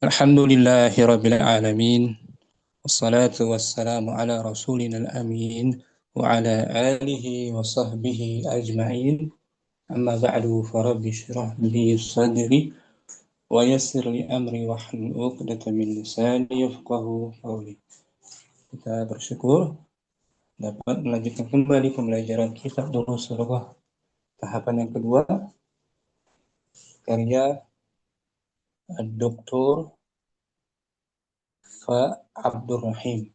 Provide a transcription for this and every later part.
Alhamdulillahi Rabbil Alamin. Wassalatu wassalamu ala rasulina al-amin wa ala alihi wa sahbihi ajma'in. Amma ba'du farabbi syrah li sadri wa yassir li amri wa hlul 'uqdatam min lisani yafqahu qawli. Kita bersyukur dapat melanjutkan kembali pembelajaran kitab Durus Lughah tahapan yang kedua karya Dr. Fa Abdul Rahim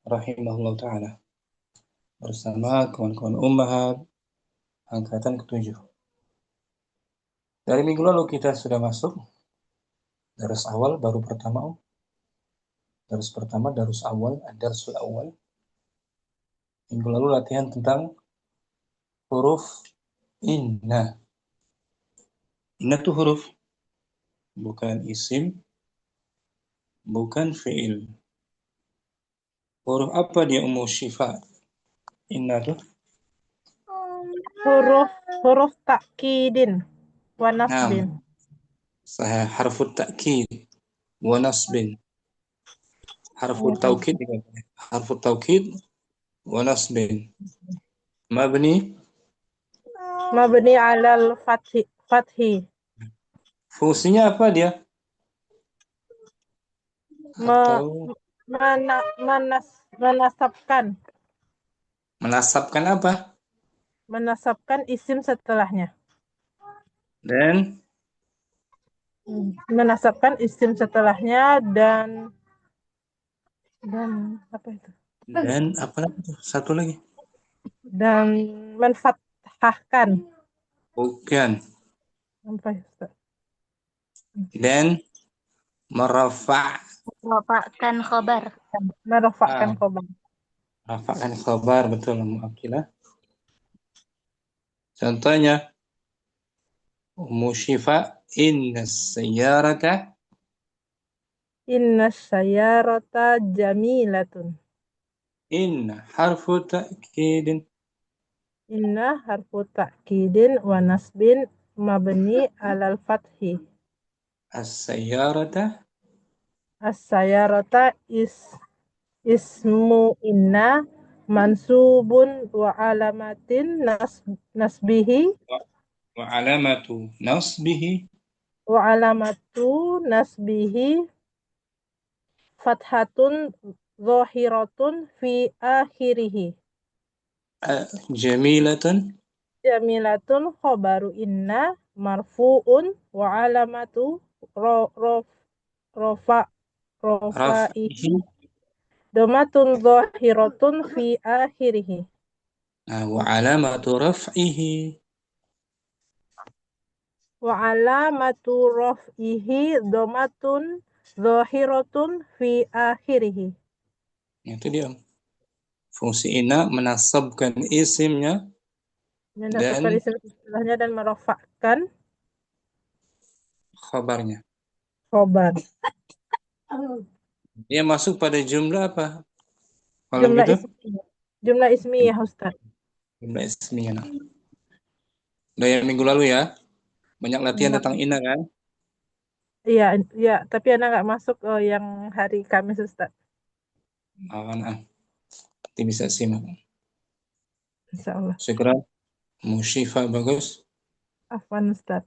rahimahullah taala bersama kawan-kawan ummahat angkatan ke-7. Dari minggu lalu kita sudah masuk darus awal baru pertama. Darus pertama darus awal, ad-darsul awal. Minggu lalu latihan tentang huruf inna. Inna itu huruf, bukan isim, bukan fi'il. Huruf apa dia Syifa? Inna itu huruf takkidin wa nasbin. Nah, harfut ta'kid wa nasbin. Harfut taukid harfut taukid wa nasbin. Mabni alal fathi. fungsinya apa dia? Atau Menasabkan. Menasabkan apa? Menasabkan isim setelahnya. Dan Menasabkan isim setelahnya dan apa itu? Dan apa lagi? Satu lagi. Dan menfathahkan. Bukan. Apa itu? Dan merafa'kan khobar. Merafa'kan khobar. Merafa'kan khobar, betul Mu'akilah. Contohnya Syifa inna sayyarata jamilatun. Inna harfu ta'kidin. Inna harfu ta'kidin wa nasbin mabni alal fathi. As-sayyarata ismu inna mansubun wa alamatin nasbihi Wa alamatu nasbihi fathatun zahiratun fi akhirihi. Jamilatun khobaru inna marfu'un wa alamatu rofa'ihi domatun zahiratun fi akhirihi. Wa alamatu raf'ihi. Wa alamatu raf'ihi domatun zahiratun fi akhirihi. Itu dia. Fungsi inna menasabkan isimnya Menasabkan isim setelahnya dan merofakkan khabarnya. khobar. Dia masuk pada jumlah apa? Kalau Jumlah gitu? Jumlah ismiyah Ustaz. Jumlah ismiyah. Udah yang minggu lalu ya. Banyak latihan tentang inna kan? Iya, tapi anak nggak masuk yang hari Kamis Ustaz. Nanti bisa simak. Insyaallah. Syukran. Syifa bagus. Afwan Ustaz.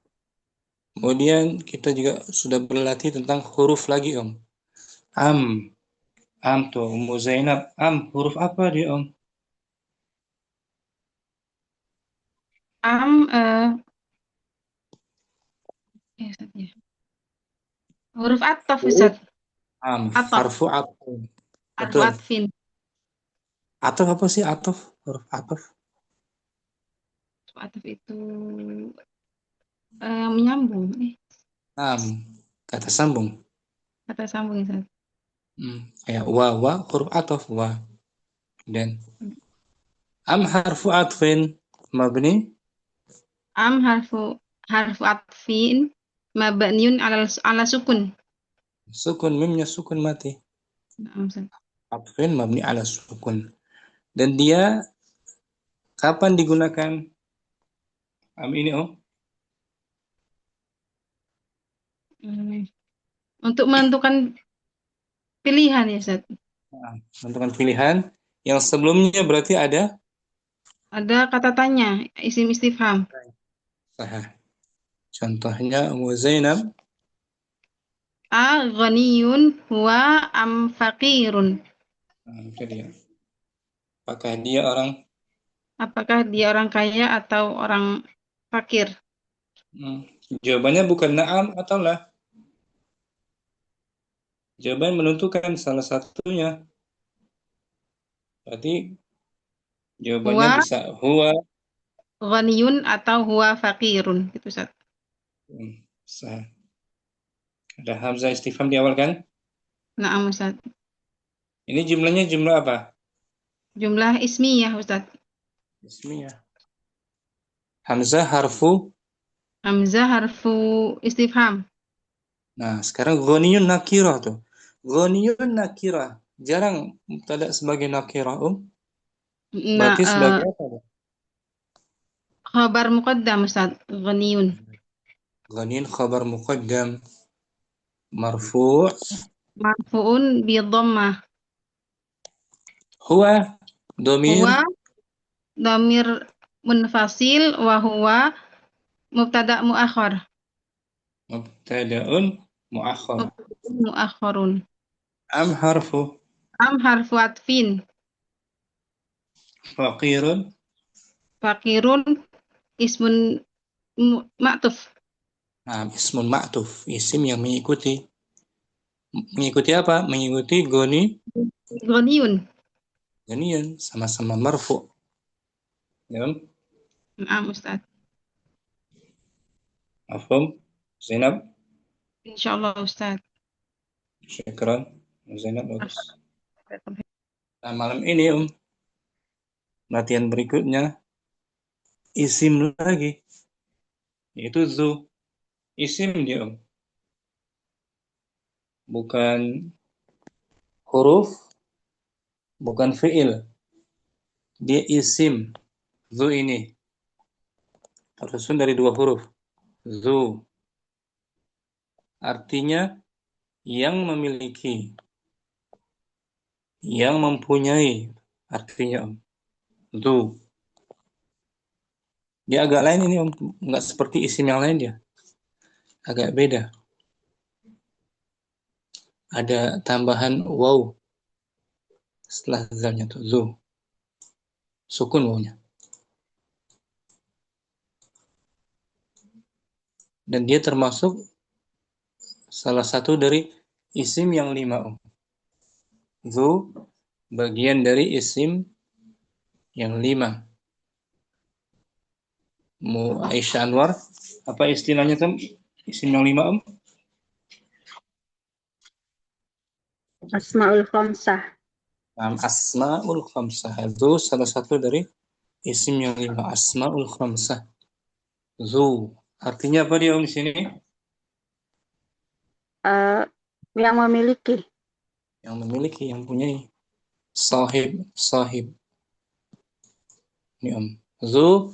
Kemudian kita juga sudah berlatih tentang huruf lagi Om. Am tuh Zainab. Huruf apa dia Om? Huruf ataf, Ustaz. Harfu atf. Harfu atfin. Ataf apa sih ataf? Huruf ataf. Ataf itu menyambung. Kata sambung. Kata sambung, Ustaz. Kayak wa huruf ataf wa. Dan am harfu atfin mabni. Am harfu atfin mabniun ala sukun. Sukun mimnya sukun mati. Atfin mabni ala sukun. Dan dia kapan digunakan am ini Om? Untuk menentukan pilihan ya Ustaz. Nah, menentukan pilihan. Yang sebelumnya berarti ada Ada kata tanya, isim istifham. sahih. Contohnya Ummu Zainab. A ghaniyun huwa am faqirun. Nah, itu dia. Apakah dia orang Apakah dia orang kaya atau orang fakir? hmm, jawabannya bukan na'am atau lah. Jawaban menentukan salah satunya. Berarti jawabannya Huwa bisa huwa. ghaniyun atau huwa faqirun gitu Ustaz. Sah. Ada hamzah istifham di awal kan? Na'am Ustaz. Ini jumlahnya jumlah apa? Jumlah ismiyah Ustaz. Ismiyah. Hamzah harfu. Hamzah harfu istifham. Nah, sekarang ghaniyun nakirah tuh. Ghaniyun nakirah. Jarang mubtada sebagai nakirah, Nah, Berarti sebagai apa? khabar muqaddam Ustaz. Ghaniyun. Ghaniyun khabar muqaddam marfu'. Marfu'un bi dhammah. Huwa domir Huwa dhamir munfasil wa huwa mubtada muakhar. mubtada'un muakhar. Mubtada muakharun. Am harfu Am harfu atfin. faqirun. Fakirun ismun ma'tuf. Nah, ismun ma'tuf, isim yang mengikuti. Mengikuti apa? Mengikuti Ghaniyun. ghaniyun, sama-sama marfu'. Ya, Na'am Ustaz. Afham? Zainab, Insyaallah Ustaz. syukran. Zainab bagus. Nah, malam ini latihan berikutnya isim lagi, yaitu zu. Isim dia bukan huruf, bukan fiil. Dia isim. Zu ini tersusun dari dua huruf. Zu artinya yang memiliki, yang mempunyai, artinya zu. Dia agak lain ini nggak seperti isim yang lain, dia agak beda. Ada tambahan waw setelah zalnya tuh zu. Sukun wawnya. Dan dia termasuk salah satu dari isim yang 5. Zu bagian dari isim yang 5. Aisyah Anwar, apa istilahnya tuh isim yang 5 Asmaul khamsah. Asmaul khamsah. Itu salah satu dari isim yang 5. Asmaul khamsah. Zu. Artinya apa dia di sini? Yang memiliki. Yang memiliki, yang punyai. Sahib, sahib. Ini Zu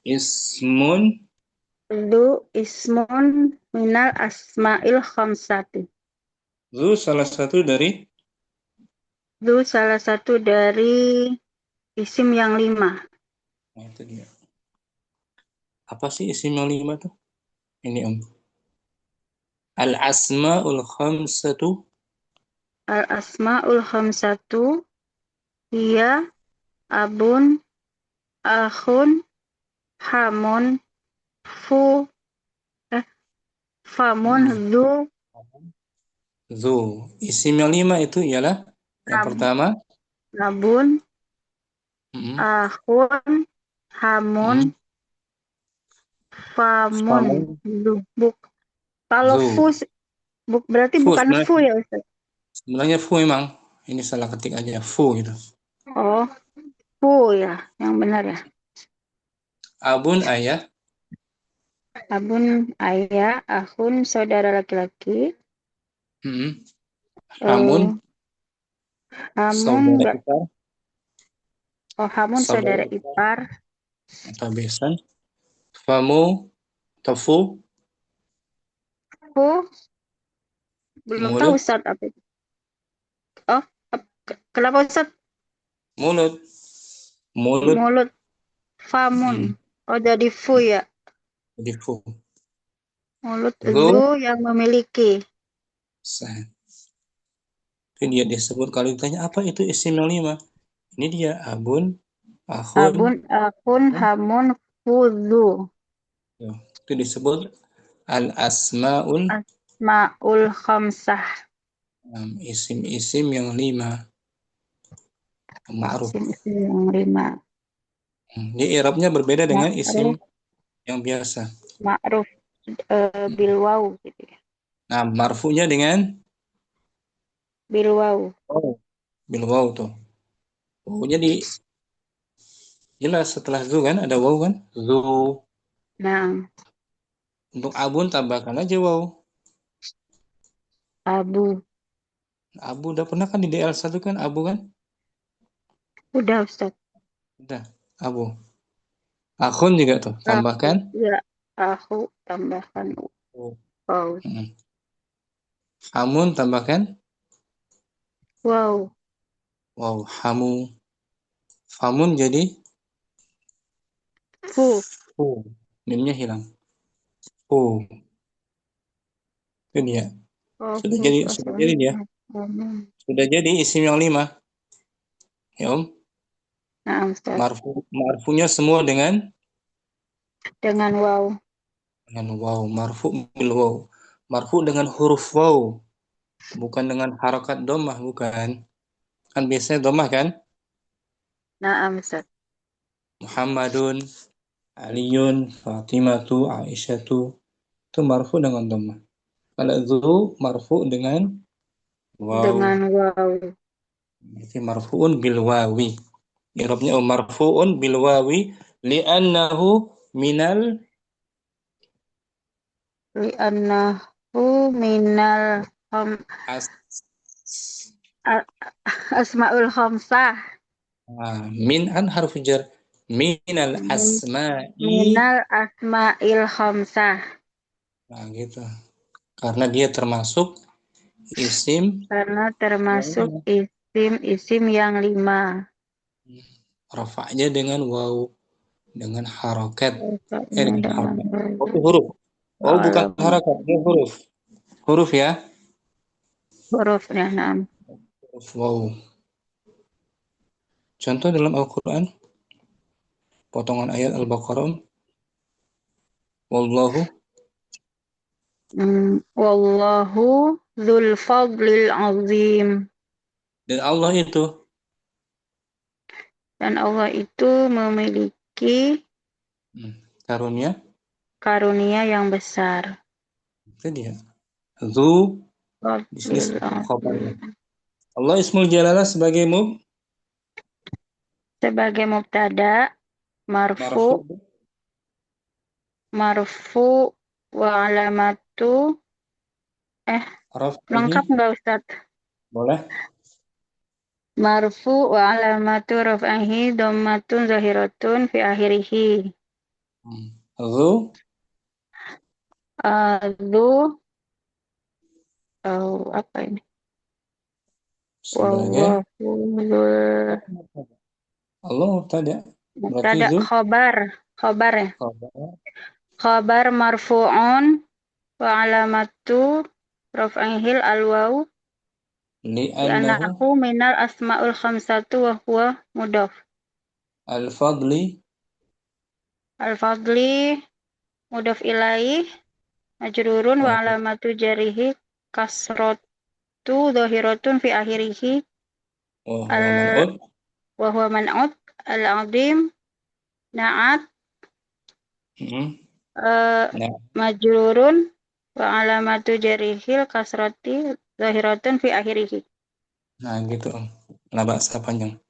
ismun. Zu ismun minal asmail khamsati. Zu salah satu dari. Zu salah satu dari isim yang 5. Nah, itu dia. Apa sih isim yang 5 tuh? Ini Al-asma'ul khamsatu. Al-asmaul khamsatu hiya abun, akhun, hamun, famun, zu, Zu. Isim yang 5 itu ialah yang ab, pertama. abun, Mm-mm. akhun, hamun, Mm-mm. famun, Famun. zu. Kalau Zu. berarti Fu bukan sebenarnya, fu ya Ustaz? sebenarnya fu memang. Ini salah ketik aja. Fu gitu. Oh, fu ya, yang benar ya. Abun ayah. Abun ayah, akhun saudara laki-laki, Mm-mm. Hamun hamun saudara enggak, ipar. hamun Saudara saudara ipar ipar, atau besan. Famu tofu. fu Belum tahu Mulut, Ustaz apa itu. Oh, kenapa Ustaz? mulut, mulut. Mulut, famun. Hmm. Oh, jadi fu ya. Jadi fu. Mulut Zu, zu yang memiliki. sah. Itu dia disebut kalau ditanya apa itu isim yang 5. Ini dia abun, akhun. Abun, akun, hamun, fuzu. Ya, itu disebut al-asmaul, Asmaul khamsah. isim-isim yang 5. Ma'ruf. Isim-isim yang 5. Dia i'rabnya berbeda dengan isim Ma'ruf, yang biasa. ma'ruf bil waw gitu ya. Nah, marfu'nya dengan Bil waw. waw. Bil waw tuh. Wawnya di jelas setelah zu kan ada waw kan? Zu. Nah, Untuk abun tambahkan aja waw. abu. Abu udah pernah kan di DL1 kan abu kan? Udah Ustaz. Udah, abu. Akhun juga tuh, Aku, tambahkan ya, aku tambahkan waw. waw. Hamun tambahkan Wow. waw. Hamu. Famun jadi Fu. fu. Mimnya hilang. Fu. Itu dia. Oh, Sudah fu. jadi sudah jadi dia. Sudah jadi isim yang 5. Ya Om. Nah, Ustaz. Marfunya semua Dengan waw. dengan waw. Marfu bil waw. Marfu dengan huruf waw, bukan dengan harokat domah, bukan. Kan biasanya domah kan? Nah, Ustaz. Muhammadun, Aliyun, Fatimatu, Aisyatu. Itu marfu dengan domah. Kalau itu marfu dengan waw. Dengan waw. Berarti marfuun bil wawi. Irabnya marfuun bil wawi li'annahu minal Li'annahu minal as a- asmaul khamsah. min an harf jar minal asma'i. Minal asma'il khamsah. Nah, gitu. Karena dia termasuk isim Karena yang termasuk isim-isim yang 5. rafa'nya dengan waw, dengan harokat. Rofaknya Dengan dengan harokat. Oh, itu huruf. Oh, bukan harokat, ini huruf. Huruf ya. hurufnya 6. Huruf waw. Contoh dalam Al-Quran, potongan ayat Al-Baqarah, wallahu, Wallahu dzul fadlil azim. dan Allah itu. Dan Allah itu memiliki Karunia, karunia yang besar. itu dia. Zu, di sini Fadlil sebagai khabarnya. azim. Allah ismul jalalah sebagai Sebagai mubtada, marfu, marfu wa alamatu. rafihi, Lengkap nggak Ustaz? boleh. Marfu wa alamatu raf'ahi dhammatun zahiratun fi akhirih. Zu, Dzu apa ini? sebagai Wallahu dzul Allah tadi. Berarti mubtada zu, khobar ya. khabar, Khobar marfu'un wa alamatu raf'ihil alwaw li'annahu li'annahu minal asma'ul khamsatu wa huwa mudhaf. al-fadli, Al-fadli mudhaf ilaih majrurun wa alamatu jarihi kasratu dhahiratun fi akhirih wa huwa al man'ud. wa huwa man'ut al-azim na'at Nah, majrurun wa alamatu jarihil kasrati zahiratun fi akhirih. nah gitu. Nah, bahasa panjang.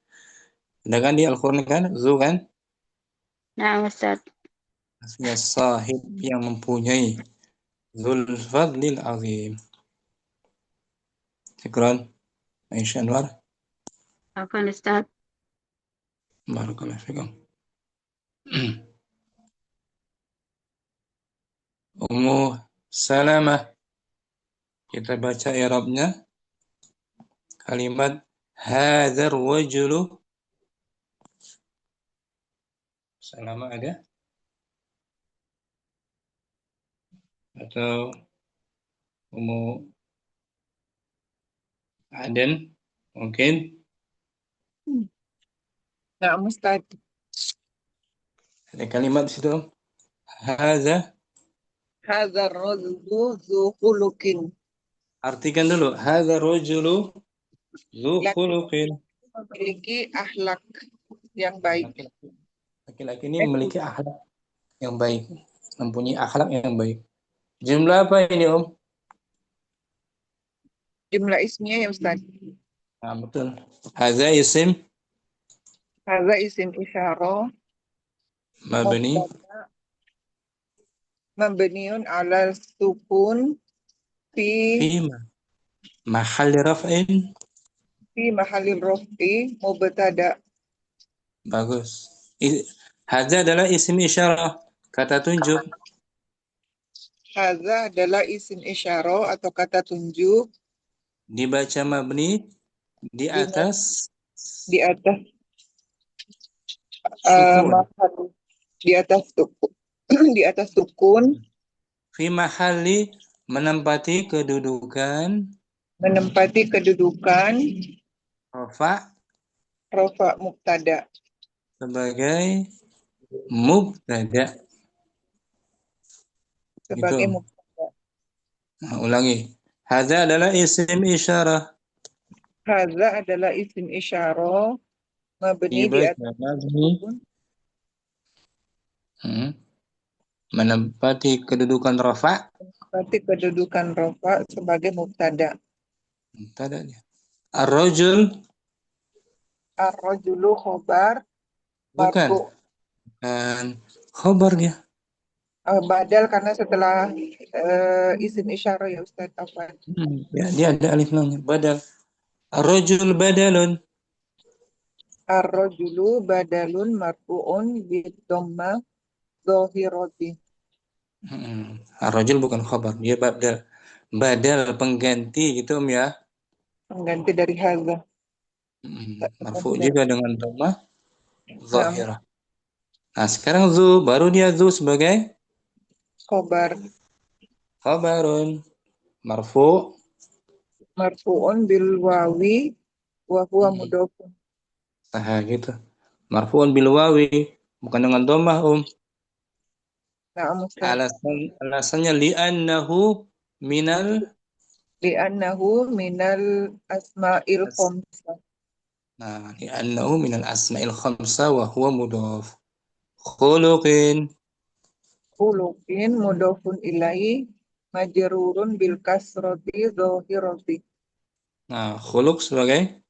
Ada kan di Al-Quran kan? Zu kan? Nah, Ustaz. Maksudnya sahib yang mempunyai. Zul fadlil azim. Syukran. Aisyah Anwar. Apa Ustaz? Barakallahu fikum. Ummu Salamah. Kita baca i'rabnya. Kalimat hadzal rajulu. Selama ada atau Umu Aden mungkin. Nah, Ustaz. Ada kalimat di situ. Hadza. Hadzal rajulu dzu khuluqin. Artikan dulu. Hadzal rajulu dzu khuluqin. Memiliki akhlak yang baik. Laki-laki ini memiliki akhlak yang baik. Mempunyai akhlak yang baik. Jumlah apa ini, Om? Jumlah ismnya ya Ustaz. Nah, betul. Hadza isim Hadza isim isyarah mabni mabniun ala sukun fi fi mahalli raf'in. fi mahalli raf'i mubtada. Bagus. Hadza adalah isim isyarah, kata tunjuk. Hadza adalah isim isyarah atau kata tunjuk Dibaca mabni di atas di atas sukun. Di atas sukun. Di atas sukun Fi mahalli menempati kedudukan rafa mubtada. sebagai mubtada. Sebagai Gitu. mubtada. Nah, ulangi. Hadza adalah isim isyarah. Hadza adalah isim isyarah mabni di Dibaca atas mabni sukun menempati kedudukan rafa. berarti kedudukan rafa sebagai mubtada. Mubtadanya. Ar-rajul Ar-rajulu khobar bukan. marfu. Dan khobar dia. Badal karena setelah isim isyarah ya Ustaz. Apa? Ya, dia ada alif lamnya. Badal. Ar-rajul badalun. Ar-rajulu badalun marfu'un bid-dhamma dhahirati. Ar-rajul bukan khobar, dia badal. Badal pengganti gitu Om ya. Pengganti dari hadza. Marfu juga dengan dhammah Nah, zahirah. Nah, sekarang baru dia sebagai khobar khabarun marfu. marfu'un bil wawi wa huwa mudhafun. Nah, gitu. Marfu'un bil wawi, bukan dengan dhammah, Nah, Ustaz. Alasannya li'annahu minal Li'annahu minal asma'il khamsah. Nah, li'annahu minal asma'il khamsa wa huwa mudhaf. Khuluqin. Khuluqin mudhafun ilaihi majrurun bil kasrati dhahirati. Nah, khuluq sebagai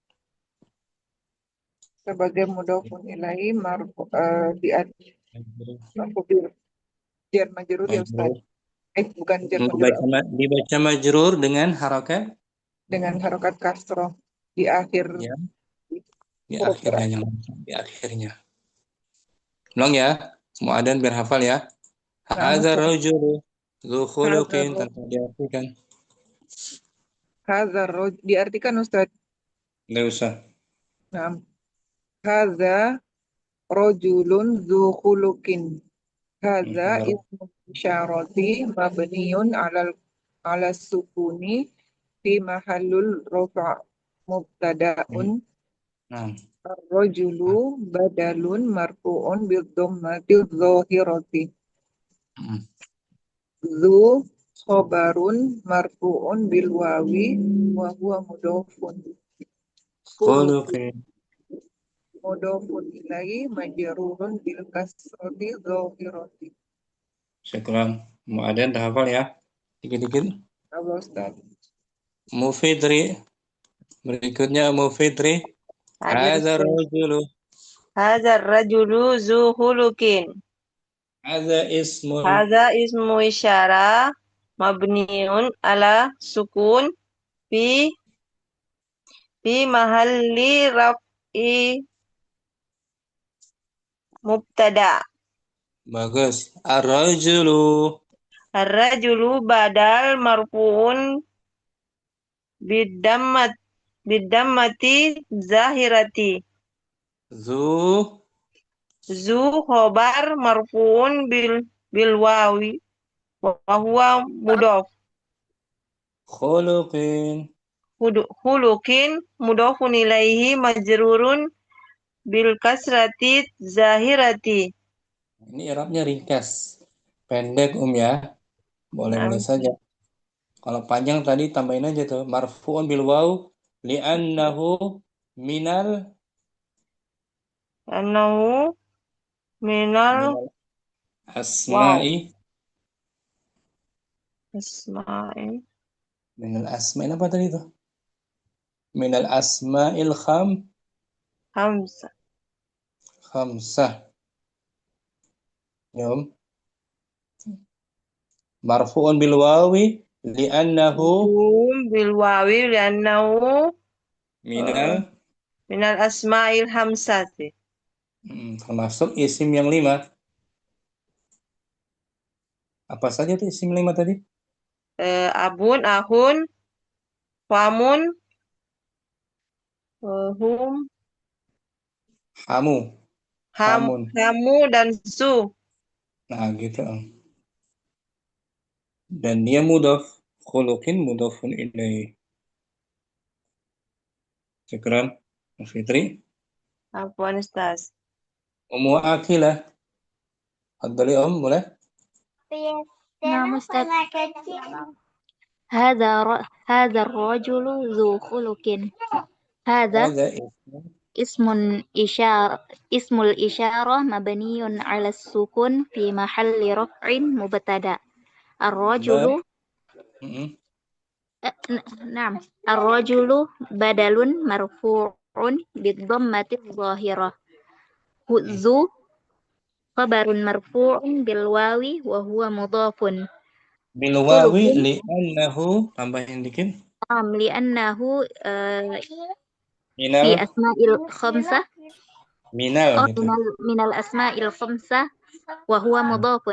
Mudhafun ilaihi jar majrur ya Ustaz. Bukan jar majrur. Dibaca majrur dengan harakat Dengan harokat kasroh di akhir. ya. Di akhirnya. Ulang ya. Semua adan biar hafal ya. Hadza rajulu dzu khuluqin tanpa diartikan. Hadza diartikan Ustaz. Enggak usah. Nah. Hadza rajulun dzu khuluqin. Hadza ismu isyarati mabniun ala sukuni fi mahallul rafa' mubtada'un. Ar-rajulu badalun marfu'un bil dhammati dhahirati. Dzu khobarun marfu'un bil wawi wa huwa mudhafun. Khuluqin. Mudhafun ilaihi majrurun bil kasrati dhahirati. Syukran. Mau adan dah hafal ya. Dikit-dikit. Allah Ustaz. Mufidri. Berikutnya Mufidri. Hadza rajulu. Hadza rajulu zu khuluqin. Hadza ismu isyarah mabniun ala sukun fi mahalli raf'i mubtada. Bagus. Ar-rajulu. Ar-rajulu badal marfu'un bidammat bidammati zahirati. Zu Zu khobar marfuun bil wawi wa huwa mudhof. khuluqin. Hulukin mudhofun ilaihi majrurun bil kasrati zahirati. Ini i'rabnya ringkas. Pendek ya. Boleh-boleh saja. Kalau panjang tadi tambahin aja tuh. Marfu'un bil waw li'annahu minal Annahu minal asma'i asma'i minal asma'il apa tadi tuh? Minal asma'il hamzah. khamsah. Yum. Marfu'un bil wawi li'annahu Bil wawi li'annahu minal asma'il hamsati. termasuk isim yang 5. Apa saja tuh isim 5 tadi? Abun, ahun, famun, hum, Hamu. Hamun. hamu dan su. Nah, gitu. Dan dia mudhaf. Khuluqin mudhafun ilaih. Syukran. Mas Fitri. Afwan Ustaz. Ummu Akilah. Fadhali boleh? نعم أستاذ. هذا الرجل ذو خلق. هذا Ada اسم الإشارة مبني على السكون في محل رفع مبتدأ. الرجل نعم الرجل بدل مرفوع بالضمة الظاهرة. ذو خبر مرفوع بالواو وهو مضاف. bilwawi li'annahu tambahin dikit. لأنه Minal في أسماء الخمسة gitu. من الأسماء الخمسة وهو مضاف.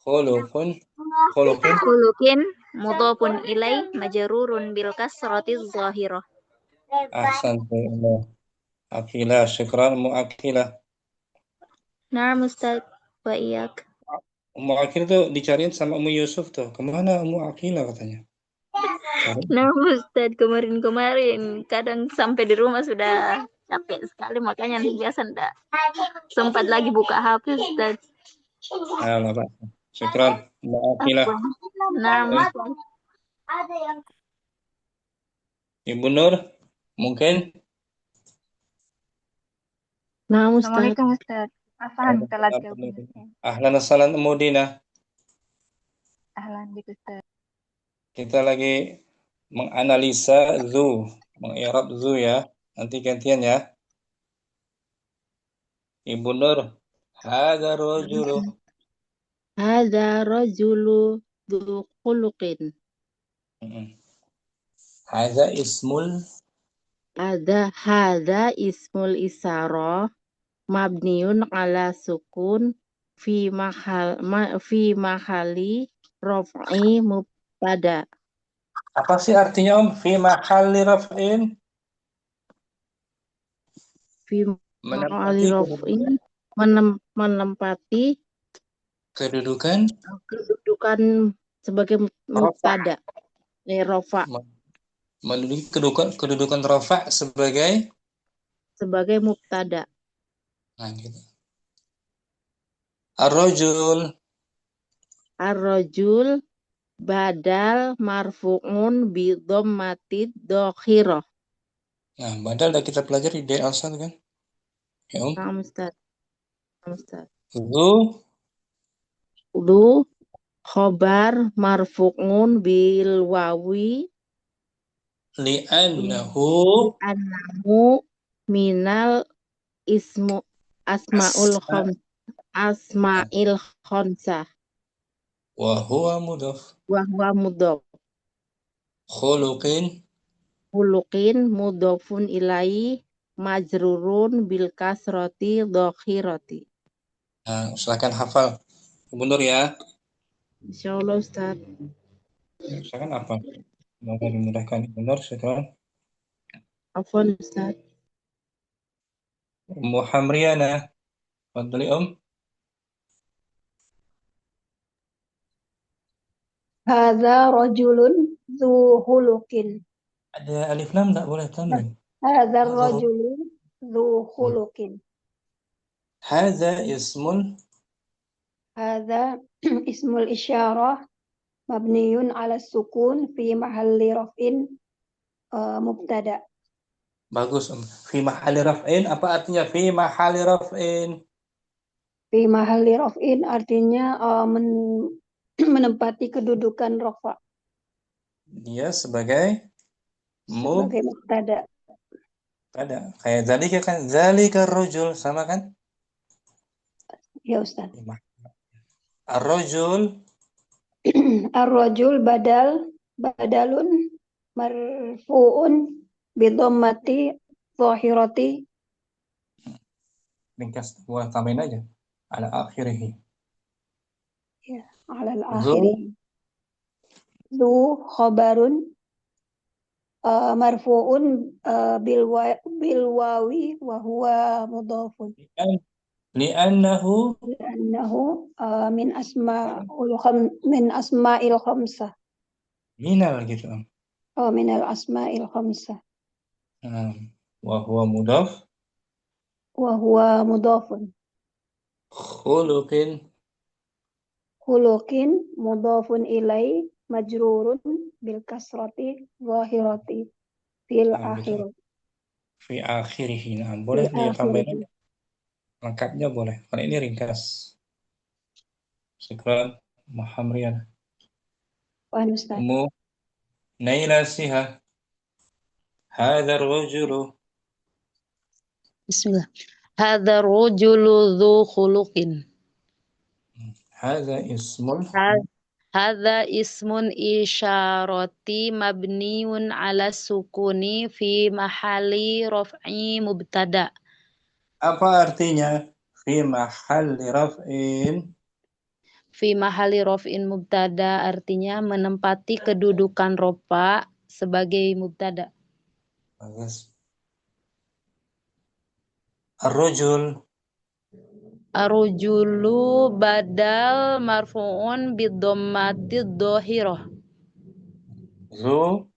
Khuluqin خلق مضاف إليه مجرور بالكسرة الظاهرة. ahsantu. Akilah, syukran Ummu Akilah. نعم أستاذ وإياك. Ummu Akilah tuh dicariin sama Ummu Yusuf tuh. Kemana Ummu Akilah katanya? Nah Ustaz, kemarin kadang sampai di rumah sudah capek sekali, makanya biasa enggak sempat lagi buka HP Ustaz. Alah, Pak. Syukran Ummu Akilah. Nah Ustaz. Ibu Nur, mungkin? Nah, Ustaz. Assalamualaikum Ustaz. Afan telat Ahlan wassalam Ummu Dina. Ahlan bik Ustaz. Kita lagi menganalisa mengi'rab zu ya. Nanti gantian ya. Ibu Nur, hadza rajulu. Hadza rajulu dzu khuluqin. Hadza ismul Hadza ismul isyarah mabniun ala sukun fi mahali raf'i mubtada. apa sih artinya Om? Fi mahalli raf'in. Fi mahali raf'in menempati Kedudukan sebagai mubtada. Rafa menduduki kedudukan rafa sebagai mubtada. nah gitu. Ar-rajul Badal marfu'un bi dhammatid dhakhirah. Nah, badal udah kita pelajari di Al-Sad kan? Ya, Om. Nah, Ustaz. Lu khobar marfu'un bil wawi li'annahu minal asma'il khamsah wa huwa mudhaf. Khuluqin mudhafun ilai majrurun bil kasrati dhakhirati. Nah, silakan hafal. Ibu Nur ya. Insyaallah Ustaz. Silakan apa? Semoga dimudahkan benar, syukran. Afwan Ustaz. Ummu Hamriana, fadli Hadza rajulun dzu khuluqin. Ada alif lam enggak boleh tanwin. Hadza Huruf. rajulun dzu khuluqin. Hadza ismun Hadza ismul isyarah mabniyun ala sukun fi mahalli raf'in mubtada. bagus. Fi mahalli raf'in, apa artinya fi mahalli raf'in? Fi mahalli raf'in artinya menempati kedudukan rafa Dia sebagai sebagai mubtada. Ada kayak zalika kan, zalika rajul sama kan? Ya Ustaz. Ar-rajul Ar-rajul badalun marfu'un bi dhammati zahirati. ringkas, buat tambahin aja ala akhirih. Ya, alal akhiri. Zu khabarun marfu'un bil wawi wa huwa mudhafun. Li'annahu Li'annahu min asma'il khamsah. minal gitu. Min al asma'il khamsah. Wa huwa mudhaf. Wa huwa mudhafun. Khuluqin Khuluqin mudhafun ilai majrurun bil kasrati zahirati fil akhirah. fi akhirih. Nah, boleh Fi ditambahin akhirih. aja. Lengkapnya boleh. Kalau ini ringkas. Syukran Muhamrian. Wan Ustaz. Ummu Naila Siha. Hadha ar-rajulu. Bismillah. Hadza rajulu dzu khuluqin. Hadha ismul Hadza ismun isyarati mabniun ala sukuni fi mahalli raf'i mubtada. apa artinya? Fi mahalli raf'in. Fi mahalli raf'in mubtada artinya menempati kedudukan rofa sebagai mubtada. Bagus. Ar-rajul Arujulu badal marfu'un bidhammati dhahirah. zu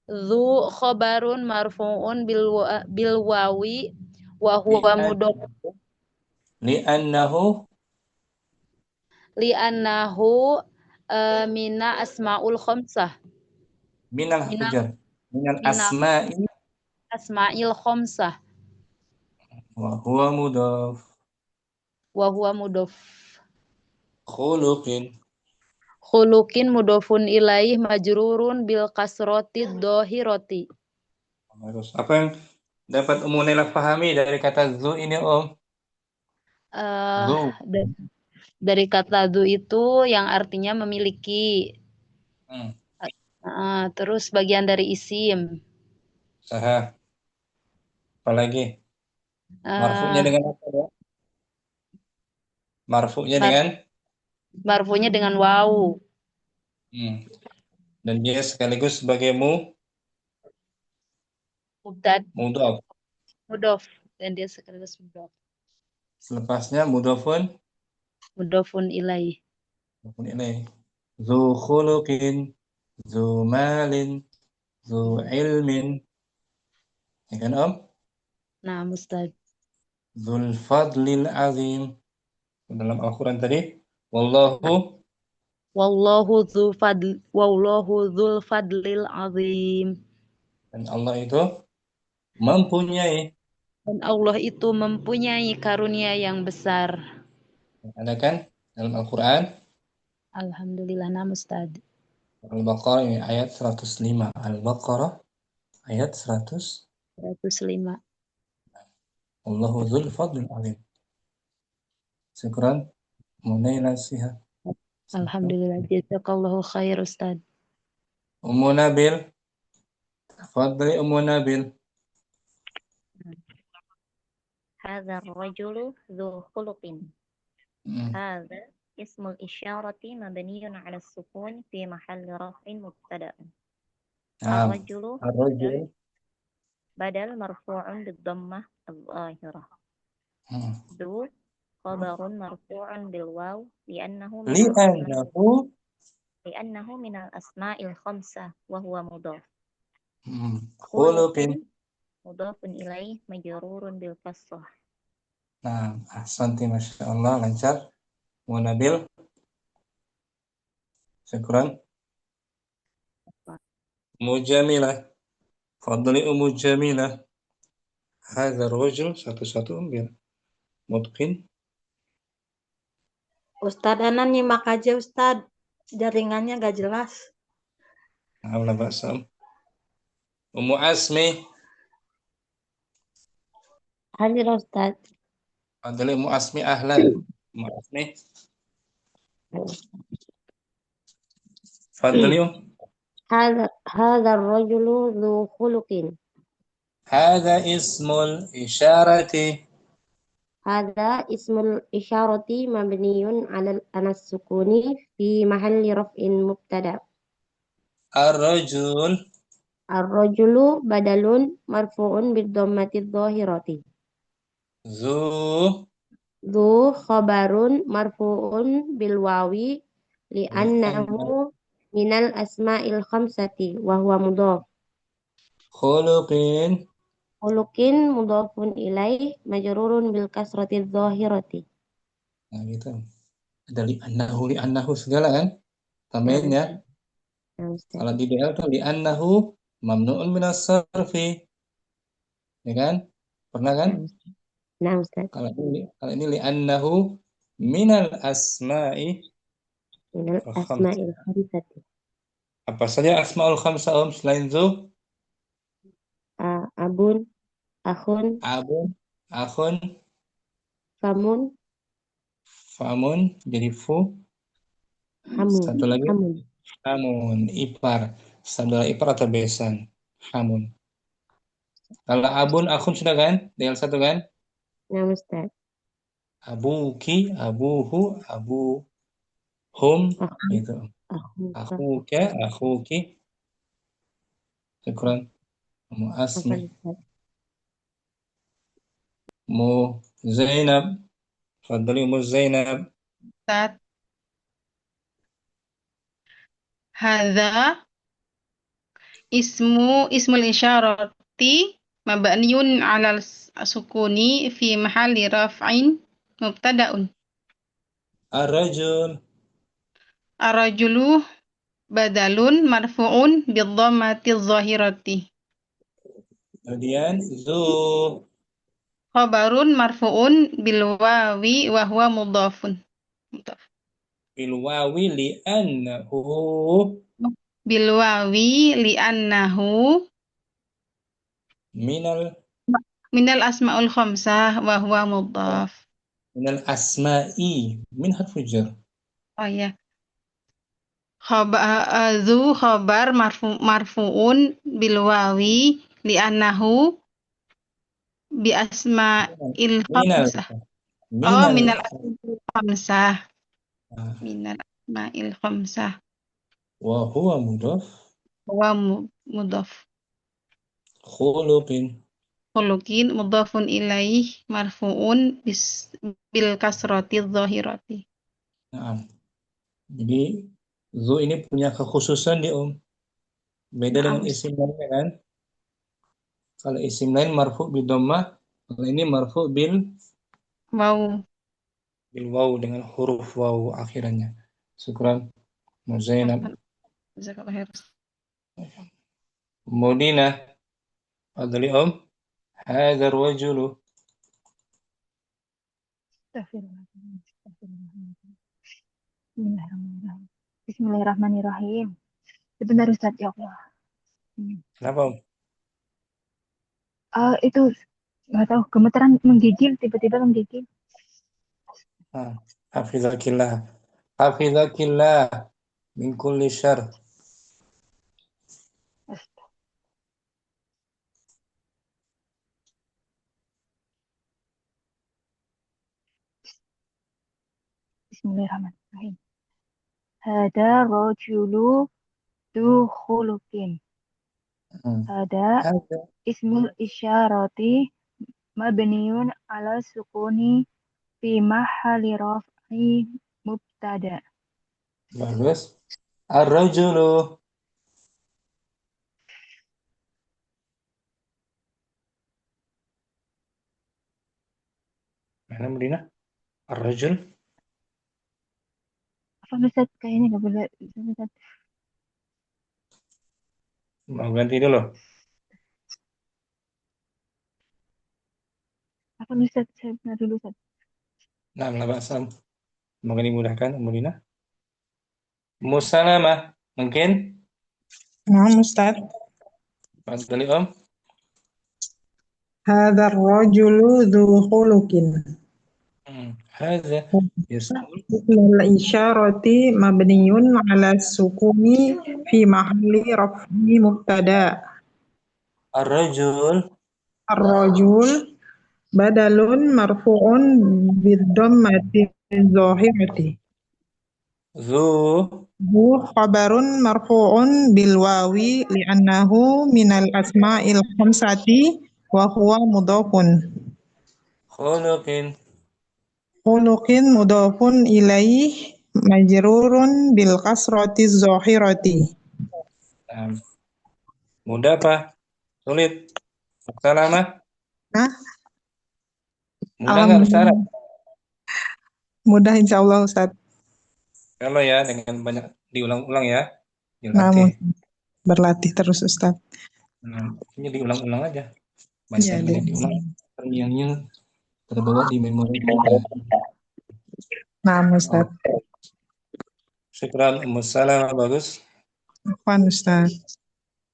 Dzu khabarun marfu'un bil wawi wa huwa mudhaf li'annahu mina asmaul khamsah. minal hujar. Minal asma'i Asma'il khamsah wa huwa mudhaf. wa huwa mudhaf. Khuluqin Khuluqin mudhafun ilaih majrurun bil kasrati dhahirati. Bagus. Apa yang dapat Ummu Naila pahami dari kata zu ini, Om? Zu. Dari kata dzu itu yang artinya memiliki. Terus bagian dari isim. Saha. Apalagi? Marfu'nya dengan apa ya? Marfu'nya dengan waw. Dan dia sekaligus sebagai mudhaf. Mudhaf. Dan dia sekaligus mudhaf. Selepasnya mudhafun ilaih. Zu khuluqin, zu malin, zu ilmin. Ya kan, Om? Nah, Ustaz. Dzul fadlil azim. Dalam Al-Quran tadi, wallahu dzul fadlil azim. Dan Allah itu mempunyai karunia yang besar. Ada kan dalam Al-Quran? Alhamdulillah, nah Ustaz. Al-Baqarah ini ayat 105. Al-Baqarah ayat 105. Allahu dzul fadlil azim. Syukran Munaila Siha. Alhamdulillah, jazakallahu khair Ustaz. Ummu Nabil. Tafadhali Ummu Nabil. Hadza rajulu dzu khuluqin. Hadza اسم الإشارة مبني على السكون في محل رفع مبتدأ. نعم. الرجل الرجل. بدل مرفوع بالضمة الظاهرة. ذو خبر مرفوع بالواو لأنه من الأسماء الخمسة وهو مضاف. خلق. مضاف إليه مجرور بالكسرة. Nah, ahsanti, Masya Allah, lancar. Nabil, syukran. Mujamilah. Fadli Mujamilah. Hadza rajul, satu-satu biar mutqin. Ustadz, Ana nyimak aja Ustadz. Jaringannya gak jelas. Alhamdulillah, basam. Ummu Asmi. Hadir Ustadz. Fadli Ummu Asmi, ahlan. Ummu Asmi. Fadli. Hadza ar-rajulu dzu khuluqin. Hadza ismul isyarati. Hadza ismul isyarati mabniyun 'ala sukuni fi mahalli raf'in mubtada. Ar-rajul. Ar-rajulu badalun marfu'un bid-dhammati adh-dhahirati. Dzu khabarun marfu'un bil wawi li'annahu minal asma'il khamsati wa huwa mudhaf. Khuluqin. Khuluqin mudhafun ilaih majrurun bil kasrati adh-dhahirati. Nah, gitu. Ada li'annahu segala kan? Tambahinnya. Kalau di DL tuh li'annahu mamnu'un minas sarfi. Ya kan? Pernah kan? Nah, Ustaz. Kalau ini li'annahu minal asma'i asma'il khamsati. Apa saja asma'ul khamsah selain zu? Abun, akhun, famun, jadi fu. Satu lagi hamun, ipar. Saudara ipar atau besan. Hamun. Kalau abun, akhun sudah kan? DL satu kan? Ya, Ustaz. Abuki, abuhu, abuhum, gitu. Akhuki. Syukran. Mu Asmi. Mu Zainab. Fadli Mu Zainab. Ustaz. Hadza ismul isyarati mabniun 'alal sukuni fi mahalli raf'in mubtada'un. Ar-rajulu badalun marfu'un bidhammati adh-dhahirati. Kemudian zu khabarun marfu'un bil wawi wa huwa mudhafun. Bil wawi li'annahu minal asma'ul khamsah wa huwa mudhaf. Minal asma'i min harfu jar. Oh ya. Zu khabar marfu'un bil wawi li'annahu bi asma'il khamsah. Minal asma'il khamsah. Minal asma'il khamsah. Wa huwa mudhaf. Khuluqin mudhafun ilaih marfu'un bil kasrati dhahirati. Nah, jadi zu ini punya kekhususan di beda dengan isim lainnya kan. Kalau isim lain marfu' bi dhammah, kalau ini marfu' bil waw dengan huruf waw akhirannya. Syukran. Muzainab. Jazakallah khair. Mudina. Adli hadza ar-rajulu. Bismillahirrahmanirrahim. Sebentar Ustaz, ya Allah. Kenapa? Itu nggak tahu, gemeteran menggigil, tiba-tiba menggigil. Hafizakillah min kulli syarr. Bismillahirrahmanirrahim. Bismillahirrahmanirrahim. Hada rajulu du khuluqin. Hada Hadza. ismul isyarati mabniun ala sukuni fi mahalli raf'i mubtada. Bagus. Ar-rajulu. Mana Medina? Ar-rajul. Apa Ustaz? Kayaknya nggak boleh. Ustaz. Mau ganti dulu. Apa Ustaz? Saya benar dulu Ustaz. Nah, la ba'sa. Semoga dimudahkan, Medina. Musalamah. Mungkin? Nah, Ustaz. Fadhali Om. هذا الرجل ذو خلق. Hadza. Yasmul. اسم الإشارة مبني على السكون في محل رفع مبتدأ. Ar-rajul. الرجل بدل مرفوع بالضمة الظاهرة. Zu. هو خبر مرفوع بالواو لأنه من الأسماء الخمسة وهو مضاف. Khuluqin. خلق مضاف إليه مجرور بالكسرة الظاهرة. Nah, mudah apa? Sulit? Musalamah. Nah, Mudah nggak syarat? mudah insya Allah Ustaz. Kalau ya dengan banyak diulang-ulang ya, Namun dilatih. berlatih terus Ustaz. Ini diulang-ulang aja. Ya, Banyak diulang. Terngiang-ngiang terbawa di memori kita. Nah, Ustaz. Syukran, Salamah bagus. Afwan Ustaz.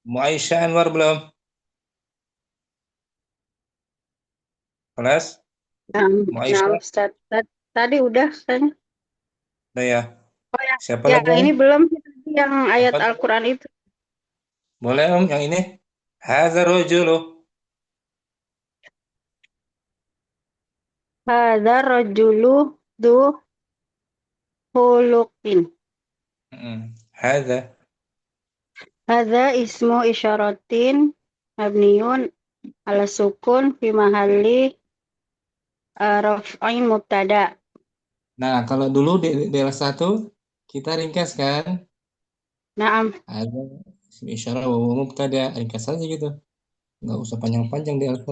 Aisyah Anwar belum? Kelas? Nah, Aisyah? Ustaz. Tadi udah kan? Udah ya. Oh ya, Siapa ya lagi? ini belum yang ayat Apa? Al-Quran itu. Boleh Om yang ini? Hadza rajulu. Hadza rajulu du khuluqin. Hadza. Hadza ismu isyaratin mabniun ala sukun fi mahalli raf'in mubtada. Nah, kalau dulu di daerah satu kita ringkas kan? Naam. Ada isim isyarah wa huwa mubtada, ringkas saja gitu. Nggak usah panjang-panjang di L1.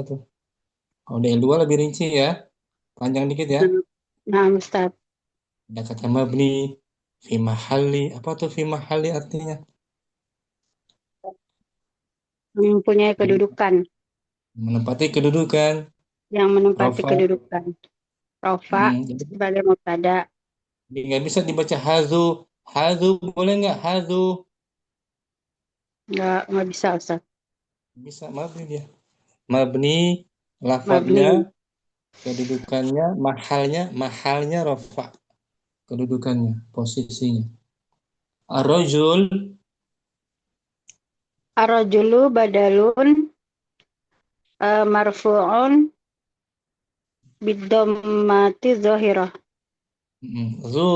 Kalau di L2 lebih rinci ya. Panjang dikit ya. Naam Ustaz. Ada kata mabni, fi mahalli. Apa tuh fi mahalli artinya? Mempunyai kedudukan. Menempati kedudukan. Yang menempati Rafa. kedudukan. Rafa sebagai mubtada. Jadi nggak bisa dibaca hazu. Hazu boleh nggak? Hazu. Nggak bisa Ustaz. Bisa mabni dia. Mabni, lafadznya, kedudukannya, mahalnya rafa. Kedudukannya, posisinya. Ar-rajul. Ar-rajulu badalun marfu'un bid-dhammati dhahirah. Zu.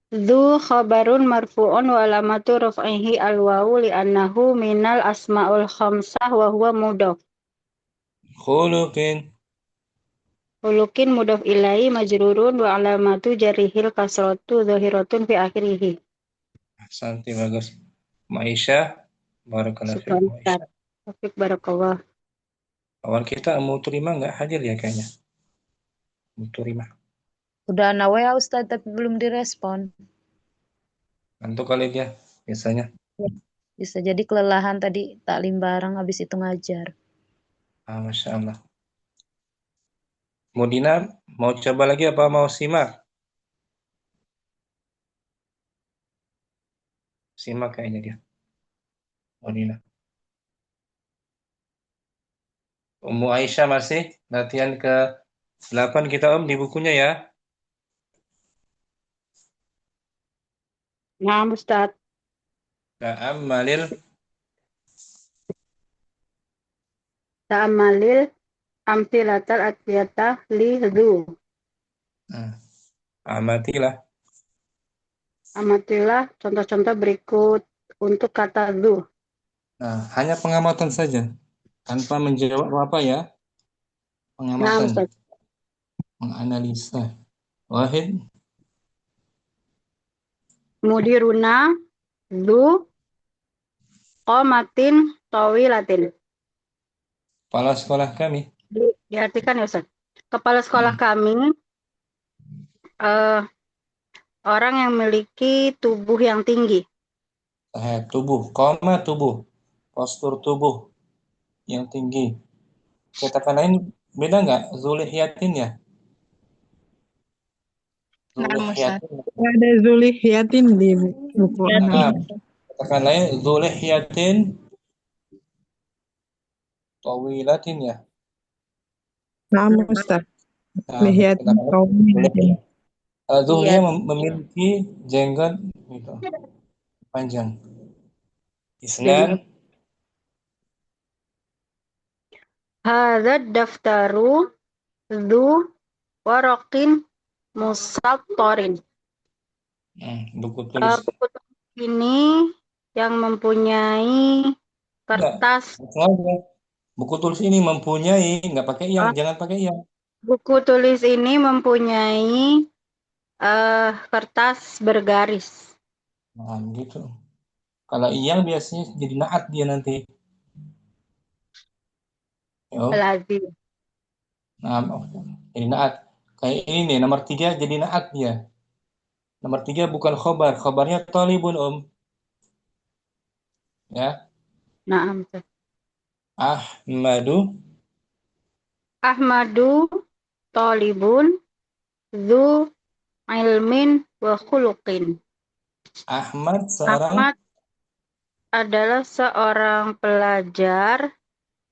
Zu khabarun marfu'un wa alamatu raf'ihi al-wawu li'annahu minal asma'ul khamsah wa huwa mudhaf. Khuluqin. Khuluqin mudhaf ilaihi majrurun wa alamatu jarihil kasratu dhahiratun fi akhirih. Santi bagus. Aisyah. Barakallahu fiik. Aisyah. Taufik barakallah. Kawan kita mau terima nggak hadir ya kayaknya? Mau terima. Udah nawa ya Ustaz tapi belum direspon. Ngantuk kali dia biasanya. Bisa jadi kelelahan tadi taklim bareng habis itu ngajar. Masya Allah. Mudina mau coba lagi apa mau simak? Simak kayaknya dia. Mudina. Ummu Aisyah masih latihan ke-8 kita Om di bukunya ya. Nah, Ustaz. Ta'amalil amtilatal atiyata li dhu. Amatilah. Amatilah contoh-contoh berikut untuk kata dzu. Nah, hanya pengamatan saja, tanpa menjawab apa ya. Nah, Pengamatan, Ustaz. menganalisa. Wahid, Mudiruna dzu qomatin tawilatin. kepala sekolah kami. Diartikan ya Ustaz. Kepala sekolah kami orang yang memiliki tubuh yang tinggi. Tubuh, koma tubuh, postur tubuh yang tinggi. Cetakan lain beda nggak? Zulihyatin ya? Zulihyatin. Ada Zulihyatin di buku 6. Nah, cetakan lain Zulihyatin tawilatin ya. Nama Ustaz. Nah, Lihatin cetakan lain Tawilatin. Zulhiyah memiliki jenggot gitu, panjang. Isnan, Hadzal daftaru dzu waraqin musattarin. buku tulis. Buku tulis ini yang mempunyai kertas. Buku tulis ini mempunyai, nggak pakai yang, jangan pakai yang. Buku tulis ini mempunyai kertas bergaris. Nah, gitu. Kalau yang biasanya jadi naat dia nanti. Lazim. Nah, jadi naat. Kayak ini nih, nomor 3 jadi naat dia. Nomor 3 bukan khobar, khobarnya talibun ya. Naam. Ahmadu talibun dzu ilmin wa khuluqin. Ahmad adalah seorang pelajar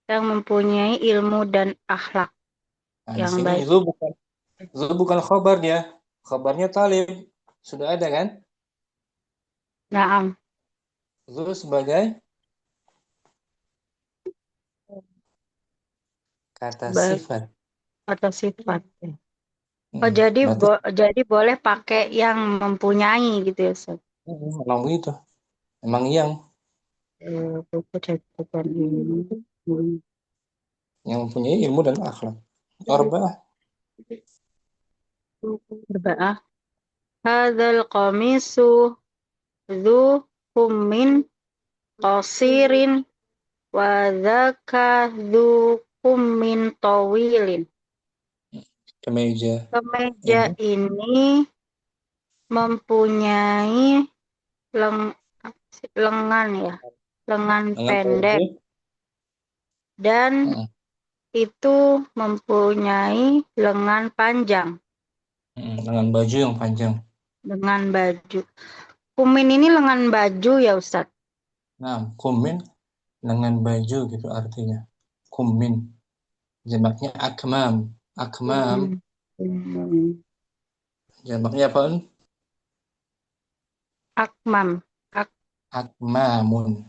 yang mempunyai ilmu dan akhlak yang baik. Zu bukan khobar dia. Khobarnya talib. Sudah ada kan? Naam. Zu sebagai kata sifat. Kata sifat. Oh, jadi boleh pakai yang mempunyai gitu ya, Ustaz? Emang begitu. Emang yang mempunyai ilmu dan akhlak. Arba'ah. Hadzal qamisu dzu kummin qasirin wa dzaka dzu kummin tawilin. Kemeja ini mempunyai lengan ya, lengan pendek, dan itu mempunyai lengan panjang. Lengan baju yang panjang. Lengan baju. Kumin ini lengan baju ya Ustaz? Nah, kumin lengan baju gitu artinya. Kumin. Jamaknya akmam. Akmam. Jamaknya apa? Akmam. Akmamun.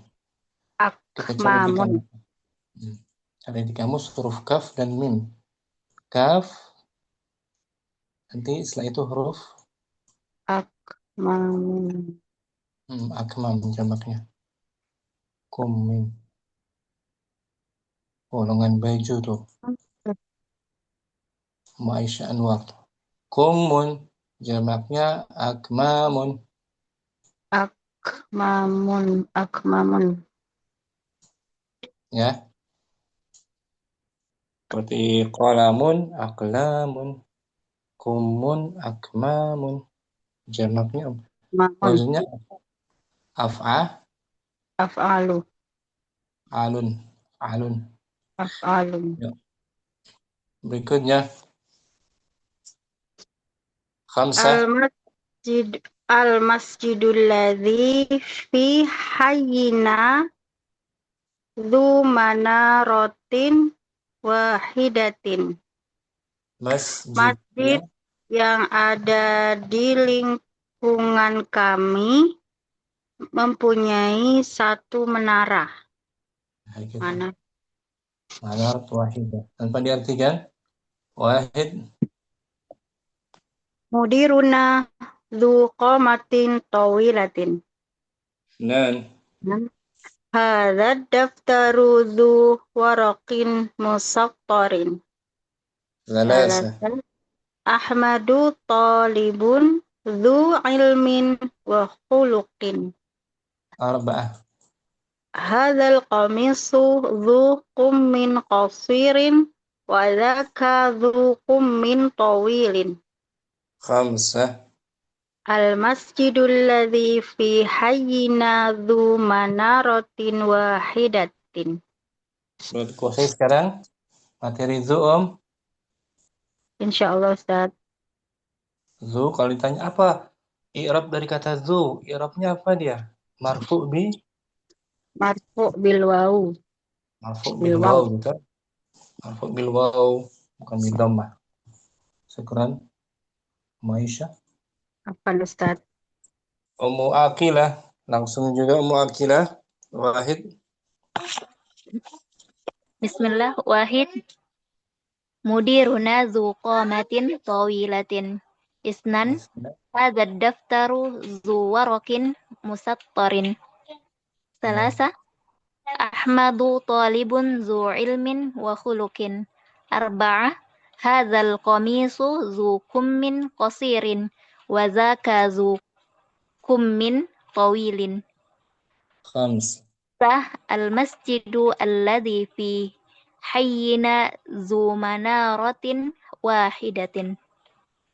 Akmamun. Ada di kamus huruf kaf dan mim. Kaf. Nanti setelah itu huruf akmamun. Akmam jamaknya. Kumin. Lengan baju tuh. Maisha Anwar. Kumun jamaknya akmamun. Akmamun. Ya. Seperti qalamun, aqlamun, kumun, akmamun. Jamaknya maksudnya af'alu. Alun. Af'alun. Ya. Berikutnya khamsah. Al-masjidul ladzi fi hayyina dzu manaratin wahidatin. Masjid yang ada di lingkungan kami mempunyai satu menara. Manarat wahidah. Tanpa diartikan wahid. Mudiruna dzu qamatin tawilatin. Nan. Hadza daftaru dzu waraqin musattarin. Thalatha. Ahmadu talibun dzu ilmin wa khuluqin. Arba'ah. Hadzal qamisu dzu qummin qasirin wa dzaka dzu qummin tawilin. Khamsah. Al-masjidul ladzi fi hayyina dzu manaratin wahidatin. Sudah dikuasai sekarang materi zu, Insyaallah Ustaz. Zu, kalau ditanya apa i'rab dari kata zu, i'rabnya apa dia? Marfu bil waw. Marfu Bil bil waw. waw gitu. Marfu bil waw, bukan bil dhammah. Syukran. Maisha. Apa Ustaz? Ummu Aqilah, langsung juga Ummu Aqilah. Wahid. Bismillah. Wahid. Mudiruna dzu qamatin tawilatin. Isnan. Hadza daftaru dzu waraqin musattarin. Thalatha. Ahmadu talibun dzu ilmin wa khuluqin. Arba'ah. Hadzal qamisu dzu kummin qasirin wa dzaka dzu kummin tawilin. Khams. Al-masjidu alladzi fi hayyina dzu manaratin wahidatin.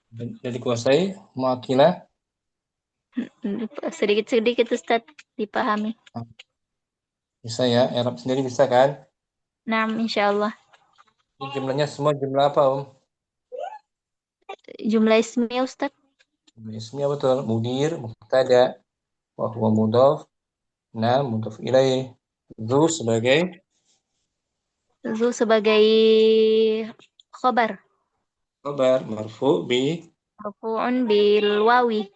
Jadi dikuasai Ummu Aqilah. Sedikit-sedikit Ustaz dipahami. Bisa ya, i'rab sendiri bisa kan? Naam, insyaallah. Ini jumlahnya semua jumlah apa, Jumlah ismiyah Ustaz. Jumlah ismiyah betul. Mudir, mubtada, wa huwa mudhaf, mudhaf ilaih. Zu sebagai khabar. Khabar marfu bi Marfu'un bil wawi.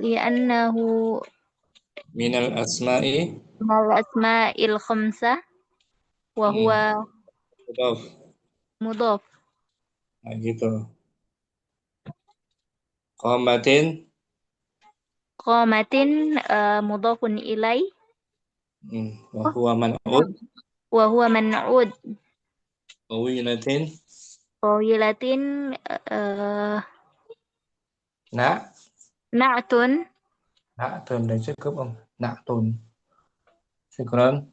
Li'annahu minal asma'i khamsah wa huwa mudhaf. Nah, gitu. Qamatin mudhafun ilai. wa huwa man'ud. Wa huwa man'ud. Tawilatin na'tun. Na'tun, dan cukup na'tun. Syukran.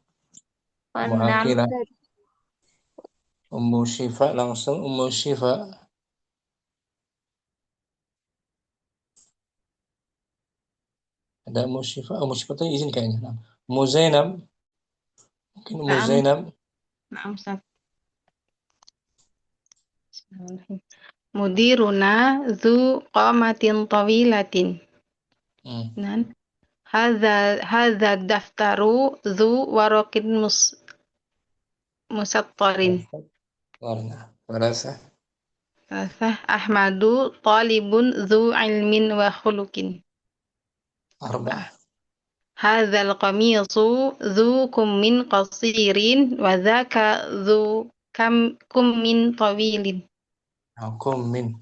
Naam. Ummu Syifa, langsung Ummu Syifa. Ada Ummu Syifa itu izin kayaknya. Ummu Zainab. Mungkin Ummu Zainab. Naam Ustaz. Mudiruna dzu qamatin tawilatin. Dan hadza daftaru dzu waraqin musattarin. Warasa. Ahmadu talibun dzu ilmin wa khuluqin. Arba'ah. Hadzal qamisu dzu kummin qasirin wa dzaka dzu kummin tawilin. Kummin.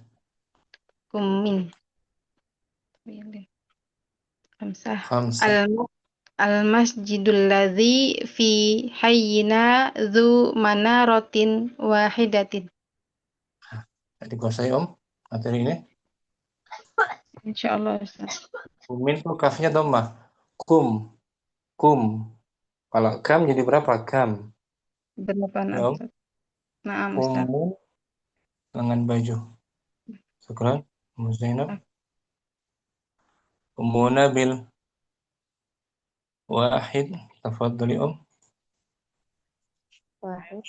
Khamsah. Al-masjidul ladzi fi hayyina dzu manaratin wahidatin. Dikuasai materi ini? Insyaallah Ustaz. Kummin tuh kafnya dhammah. Kum. Kalau kam jadi berapa? Kam. Berapa Ustaz? Naam Ustaz. Kummu lengan baju. Syukran. Ummu Zainab. Ummu Nabil. Wahid. Tafadhali Wahid.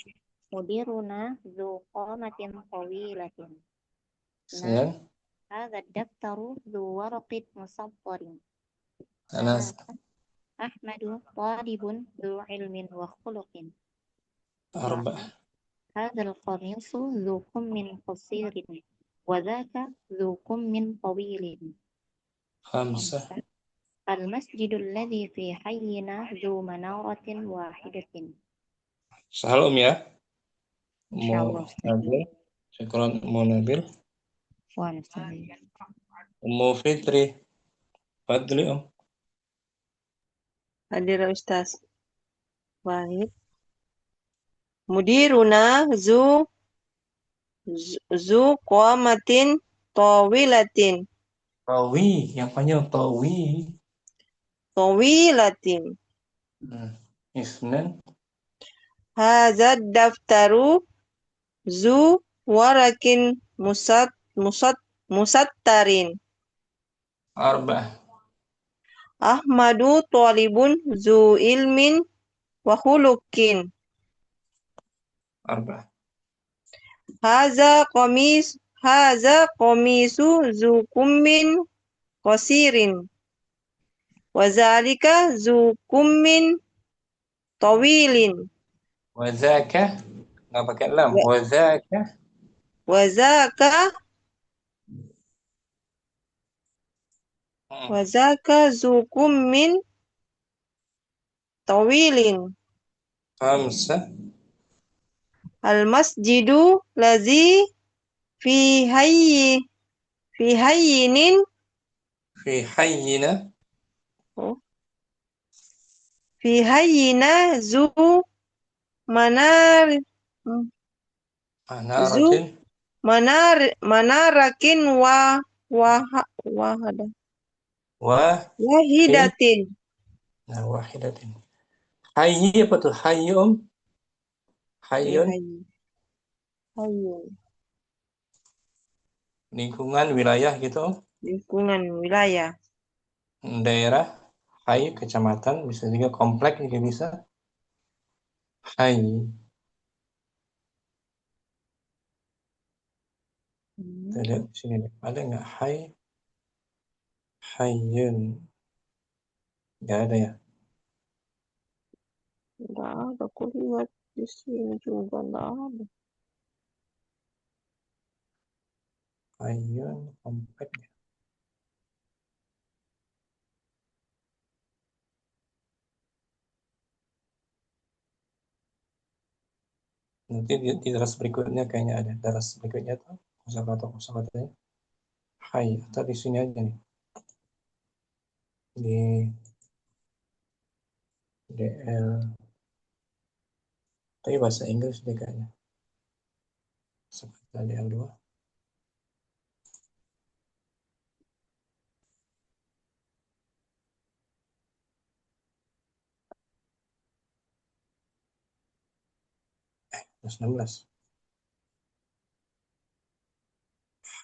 Mudiruna dzu qamatin tawilatin. Hadza daftaru dzu waraqin musattarin. Ahmadu talibun dzu ilmin wa khuluqin. Arba'ah. Hadzal qamisu dzu kummin qasirin wa dzaka dzu kummin tawilin. Khamsah. Al-masjidul ladzi fi hayyina dzu manaratin wahidatin. Sahal ya. Insyaallah. Syukran Ummu Nabil. Wan, Ustaz. Ummu Fitri. Fadli Om. Hadir Ustaz. Baik. Mudiruna zu qamatin tawilatin. Tawi, yang panjang tawi. Tawilatin. Isnan. Hazad daftaru zu warakin musattarin. Arba'ah. Ahmadu talibun zu ilmin wa khuluqin. Arba'ah. Haza qamisu zu kummin qasirin. Wazalika zu kummin tawilin. Wazaka. Nggak pakai lam. Wazaka. Wazaka zu kummin tawilin. Khamsa. Al-masjidu lazi fi hayyinin Fi hayyina. Fi hayyina zu Manaratin. manarakin wahidatin. Nah, wahidatin. Hayyi apa tuh? Hayyi Om? Hayyun. Hayyun. Lingkungan wilayah gitu Om? Lingkungan wilayah. Daerah. Hayy, kecamatan. Bisa juga komplek juga bisa. Hayy. Kita lihat di sini. Ada nggak hayy? Hayyun. Nggak ada ya? Nggak ada, aku lihat di sini juga nggak ada. Hayyun, komplek. Nanti di daras berikutnya kayaknya ada. Daras berikutnya tuh kosakata-kosakatanya. Hayy. Atau di sini aja nih. Di DL. Tapi bahasa Inggris deh kayaknya. Seperti DL2. Terus 16.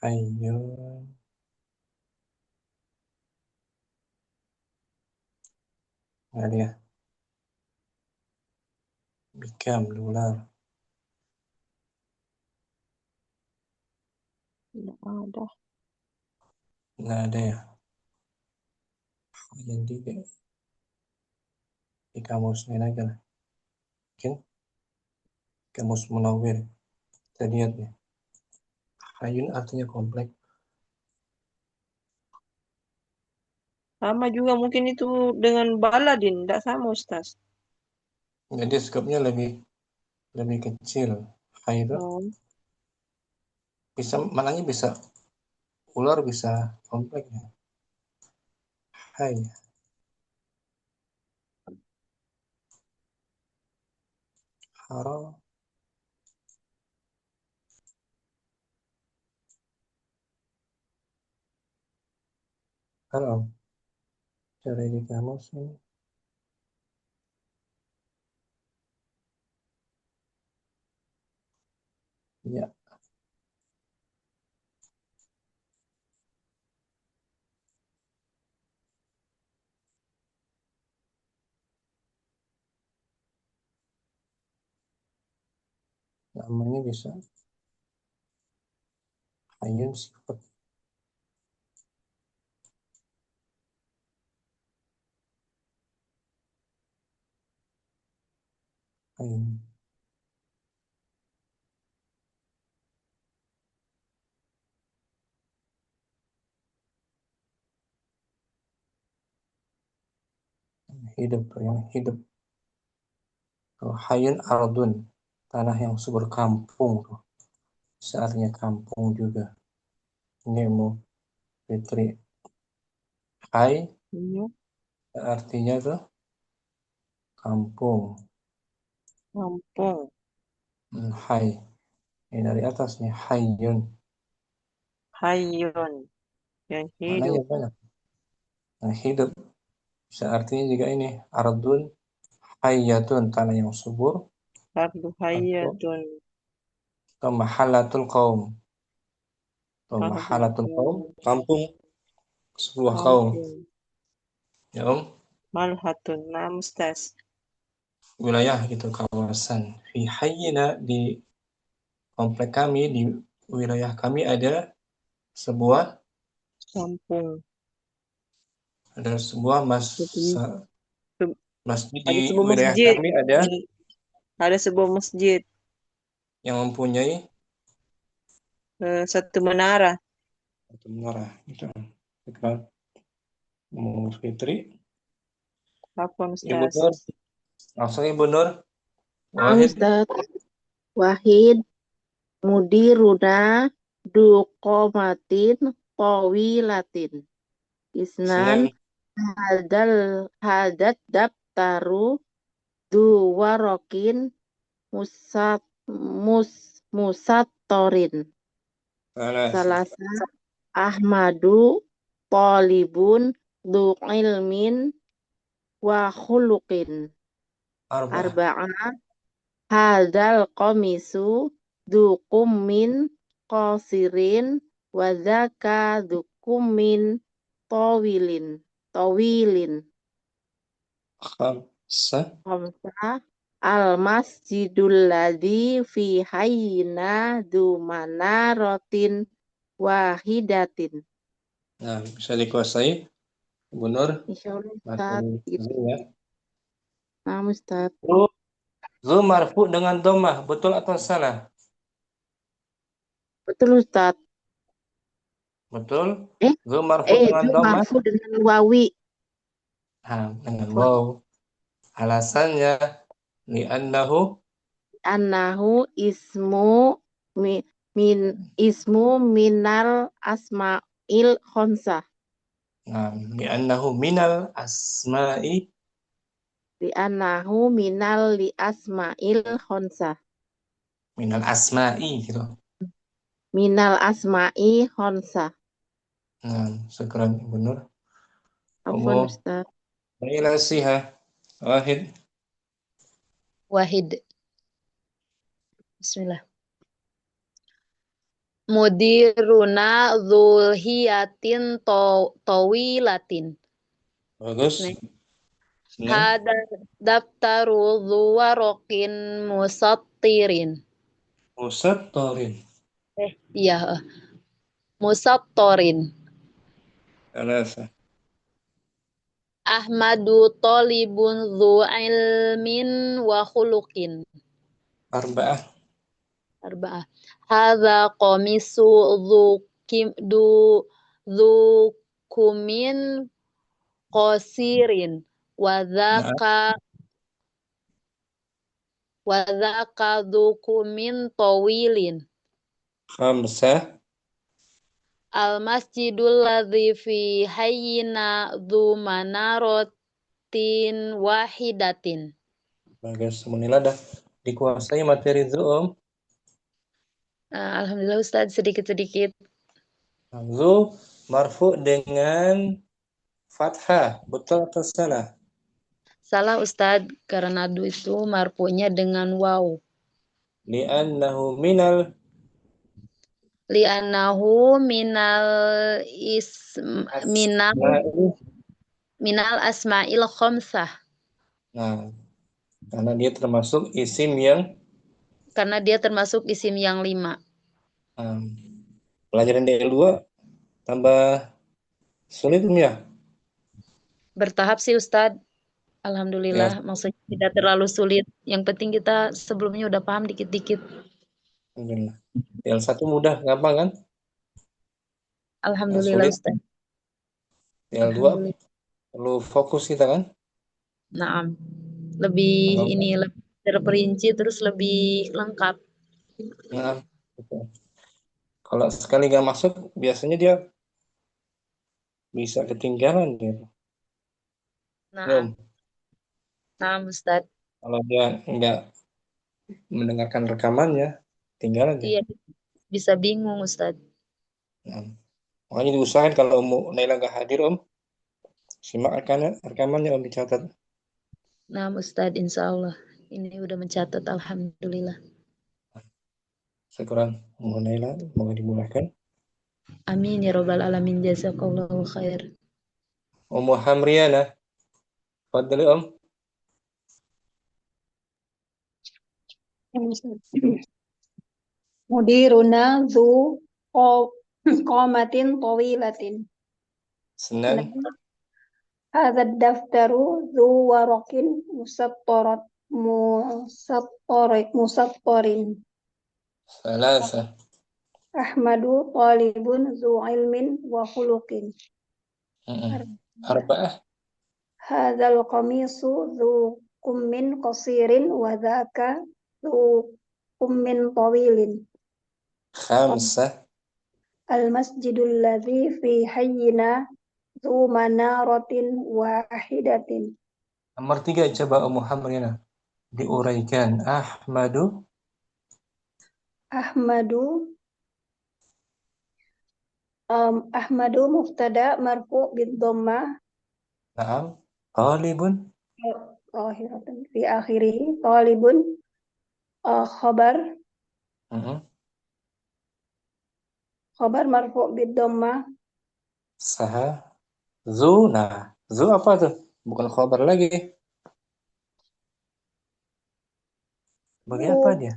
Hayyun. Nggak ada ya. Bikam, dolar. Nggak ada. Nggak ada ya. Jadi di kamus lain aja lah. Mungkin kamus Munawwir. Kita lihat ya. Hayyun artinya komplek. Sama juga mungkin itu dengan baladin, tidak sama Ustaz. Jadi skopnya lebih kecil. Hayy bisa, mananya bisa ular, bisa komplek ya. Hayy. Haram. Haram. Cari di kamus ini. Ya. Namanya bisa hayyun sifat. Hayyun. Hidup, yang hidup. Kalau hayyun ardun, tanah yang subur, kampung. bisa artinya kampung juga. Ini mau Fitri. Hai, artinya tuh kampung. Kampung. Hai. Ini dari atas nih, hayyun. Hayyun. Yang Maknanya hidup. banyak. Nah, hidup. Bisa artinya juga ini, ardun hayyatun, tanah yang subur. Ardu hayyatun. Atau mahalatul qaum. Atau mahalatul qaum, kampung sebuah kaum. Kampung. Ya Om, Malhatun. Nah, Ustaz. wilayah gitu, kawasan. Fi hayyina, di komplek kami, di wilayah kami ada sebuah Kampung. masjid Ada di sebuah wilayah masjid. kami ada Ada sebuah masjid. yang mempunyai Satu menara. satu menara. Itu kan Fitri. Apa Ibu Ustaz? Nur, langsung Ibu Nur. Wahid. Ustaz. Wahid mudiruna duqomatin tawilatin. Isnan hadat daftaru duwarokin musatorin. Salasa Ahmadu Polibun du ilmin wa khuluqin. Arba'ah Hadal komisu du kummin qasirin wa dzaka du kummin tawilin. Khamsa al masjidul ladzi fi hayyina du manaratin wahidatin. Nah, bisa dikuasai Ibu Nur. Insyaallah Ustaz. Ya. Nah, Ustaz. Zu marfu dengan dhammah, betul atau salah? Betul Ustaz. Betul? Zu marfu dengan Zu dhammah. marfu dengan wawi. Nah, dengan waw. Alasannya li'annahu ismu minal asma'il khonsah. Nah, li'annahu minal asma'i. Li'annahu minal li asma'il khonsah. Minal asma'i gitu. Minal asma'i khonsah. Nah, syukran Ibu Nur. Afwan Ustaz. Ilasiha. Wahid. Bismillah. Mudiruna zulhiyatin tawilatin. Bagus. Hada daftaru zuwarokin musattirin. Musattorin. Iya. Musattorin. Alasa. Ahmadu talibun zu ilmin wa khuluqin. Arba'ah. Hadza qamisu zu kumin qasirin wa dzaka zu kumin tawilin. Khamsa. Al masjidul ladzi fi hayyina dzu manaratin wahidatin. Bagus, semuanya dah dikuasai materi Zoom. Alhamdulillah Ustaz, sedikit-sedikit. Zu marfu dengan fathah, betul atau salah? Salah Ustaz, karena du itu marfu'nya dengan waw. Li'annahu minal asma'il khamsah. Nah, karena dia termasuk isim yang lima. Pelajaran DL2 tambah sulit ya? Bertahap sih Ustadz. Alhamdulillah, maksudnya tidak terlalu sulit. Yang penting kita sebelumnya udah paham dikit-dikit. Alhamdulillah. DL1 mudah, gampang kan? Alhamdulillah Ustadz. DL2 perlu fokus kita kan? Naam. Lebih lebih terperinci terus lebih lengkap. Nah, betul. Kalau sekali nggak masuk, biasanya dia bisa ketinggalan gitu. Nah, Belum. nah Ustaz. Kalau dia nggak mendengarkan rekamannya, tinggalan ya. Iya, bisa bingung Ustaz. Nah, makanya diusahakan kalau Naila nggak hadir Om, simak rekamannya Om dicatat. Nah Ustaz, insya Allah. Ini udah mencatat, Alhamdulillah. Syukuran Om Naila, semoga dimudahkan. Amin ya Rabbal Alamin. Jazakallahu khair. Om Hamriana, fadli Om. Mudiruna zu qomatin tawilatin. Senang. Hadza daftaru zu waraqin musattarin. Salasa. Ahmadu talibun zu ilmin wa khuluqin. Arba'ah. Hadzal qamisu zu kummin qasirin wa dzaka zu kummin tawilin. Khamsah. Al-masjidul ladzi fi hayyina zu manaratin wahidatin. Nomor 3 coba Om Hamriana diuraikan. Ahmadu mubtada marfu bid dhammah. Naam. Talibun Fi akhirih talibun khabar khabar marfu bid dhammah. Saha. Zu. Nah, zu apa tuh? Bukan khabar lagi. Bagi apa dia?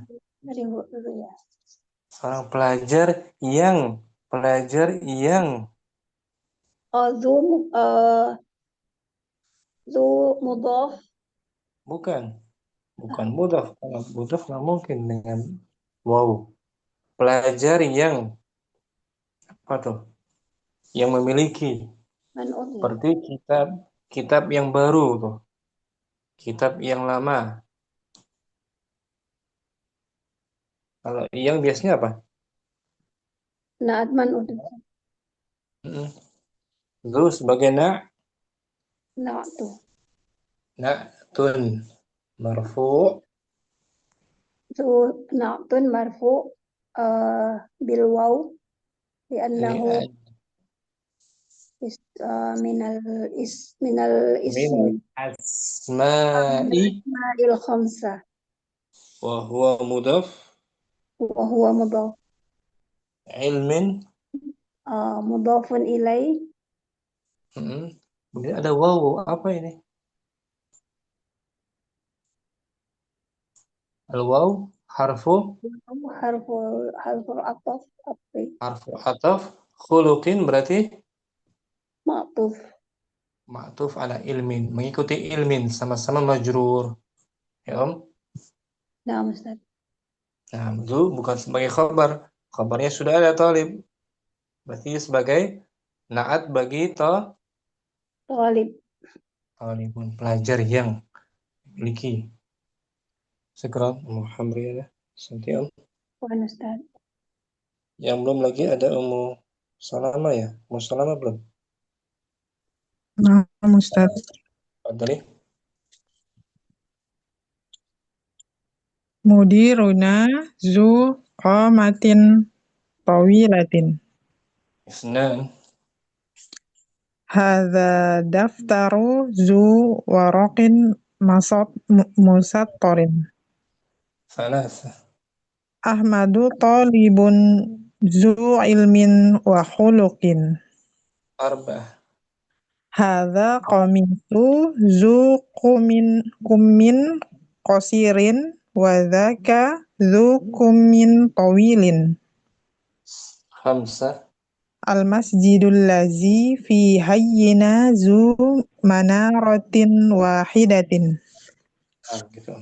Seorang pelajar yang zu mudhaf. Bukan mudhaf. Kalau mudhaf nggak mungkin dengan waw. Pelajar yang apa tuh? Yang memiliki. Seperti kitab yang baru tuh. Kitab yang lama. Kalau yang biasanya apa? Na'at man'ut. Zu sebagai Na'tu. Na'tun marfu. Zu na'tun marfu bil waw li'annahu minal asma'il khamsah. Wa huwa mudhaf. Ilmin mudhafun ilaih. Kemudian ada waw. Apa ini? Al-waw harfu ataf. Harfu ataf. Khuluqin berarti Ma'tuf ala ilmin. Mengikuti ilmin. Sama-sama majrur. Ya Om? Nah, Ustaz. Nah, itu bukan sebagai khabar. Khabarnya sudah ada talib. Berarti sebagai na'at bagi talibun. Pelajar yang memiliki. Sekarang Alhamdulillah. Santi Om. Ustaz. Yang belum lagi ada Ummu Salama ya? Ummu Salama belum? Nah, Ustaz. Tadi. Mudiruna zu qamatin tawilatin. Isnan. Hadza daftaru zu waraqin musattarin. Salasa. Ahmadu talibun zu ilmin wa khuluqin. Arba'ah. Hadza qamisu zu kummin qasirin wa dzaka zu kummin tawilin. Khamsah. Al-masjidul lazi fi hayyina zu manaratin wahidatin. Nah, gitu.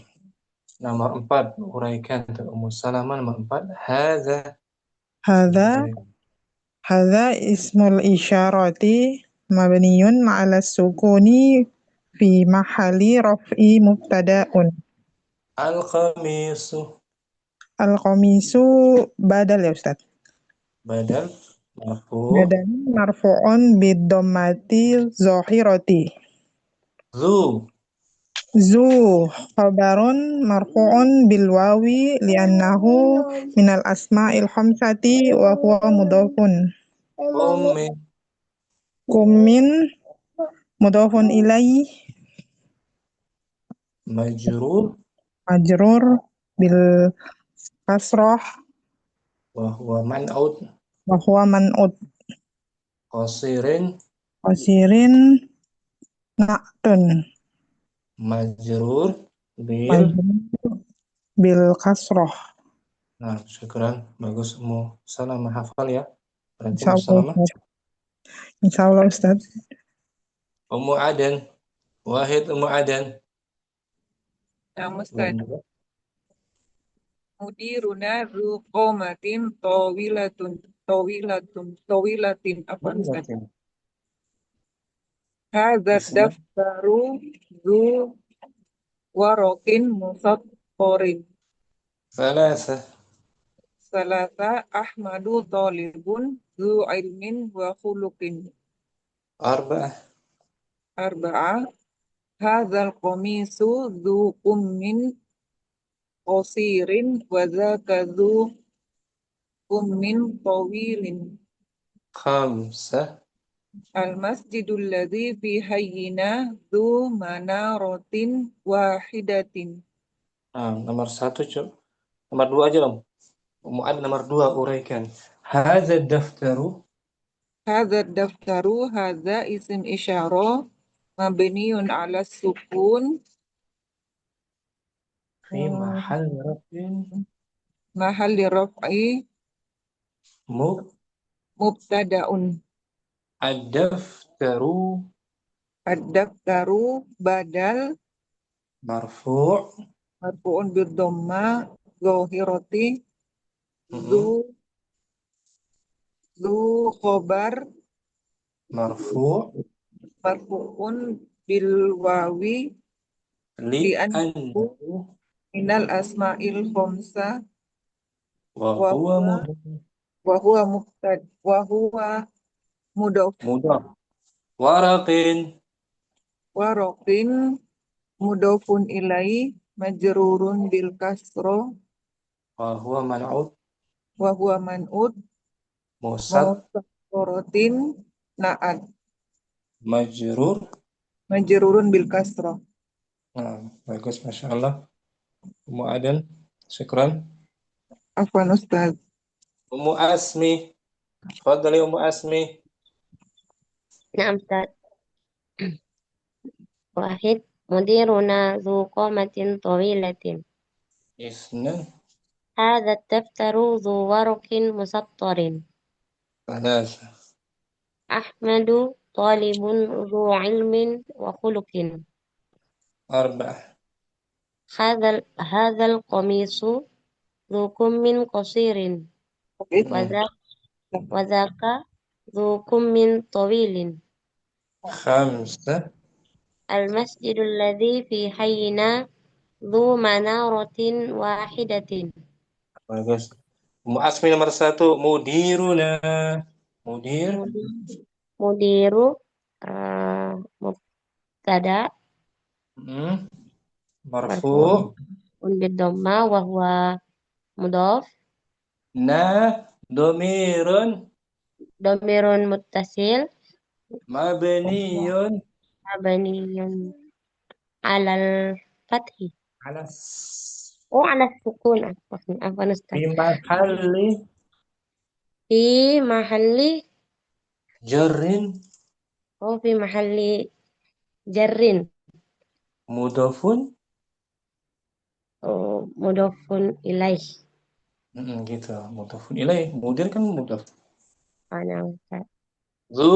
Nomor 4 uraikan untuk Ummu Salamah. Nomor 4 hadza ismul isyarati mabniyun 'ala sukuni fi mahalli raf'i mubtada'un. Al-qamisu Al-qamisu badal ya Ustaz. Badal marfu Badan marfu'un bid-dhammati zahirati. zu Zu khabarun marfu'un bil wawi li'annahu minal asma'il khamsati wa huwa mudhafun. ummi Kummin mudhafun ilaih majrur majrur bil kasrah wa huwa man'ut wa huwa man'ut. qasirin Qasirin na'tun majrur bil majrur bil kasrah. nah syukran bagus Ummu Salamah hafal ya berarti Ummu Insyaallah Salamah Ustaz. Insyaallah Ustaz. Ummu Aden Wahid Ummu Aden Nah, Ustaz. belum juga Mudiruna zu qomatin tawilatin apa Ustaz? Mudatin. Hadza Isna daftaru zu warokin musafforin. Thalatha Salasa Ahmadu talibun zu ilmin wa khuluqin. Arba'ah Arba'ah hadzal qamisu zu ummin qasirin wa zaka zu ummin tawilin. Khamsah Al-masjidul ladzi fi hayyina zu manaratin wahidatin. nah, nomor 1 Cuk nomor 2 aja Om Ummu Aden nomor 2 uraikan hadza daftaru Hadza daftaru hadza isim isyara mabniun ala sukun fi mahal rafin mahalli raf'i mub mubtadaun. ad-daftaru Ad-daftaru badal marfu' marfu'un bid-dhamma zahirati zu khobar marfu' marfu'un bil wawi li li'annahu minal asma'il khamsa wa wa huwa huwa mudaf mudaf waraqin waroqin mudafun ilai majrurun bil kasro wa huwa man'ut wa huwa man'ud musad musaffaratin na'at majrurun bil kasro. nah, bagus Masya Allah Ummu Aden syukran Afwan Ustaz. Ummu Asmi Fadli Ummu Asmi Na'am Ustaz. Wahid mudiruna zu qamatin tawilatin. Isnan Hadza daftaru zu warokin musattarin. Thalatha Ahmadu talibun zu ilmin wa khuluqin. Arba'ah Hadzal qamisu zu kummin qasirin. Wa dzaka zu kummin tawilin. Khamsah Al-masjidul ladzi fi hayyina dzu manaratin wahidatin. bagus Ummu Asmi nomor 1 mudiruna Mudiru mubtada marfu' bid dhamma wa huwa mudhaf dhamirun muttasil mabniyun alal fathi ala ala sukun afwan Ustaz fi mahalli jarrin fi mahalli jarrin mudafun mudhafun ilaih gitu mudafun ilaih mudir kan mudaf ana Ustaz zu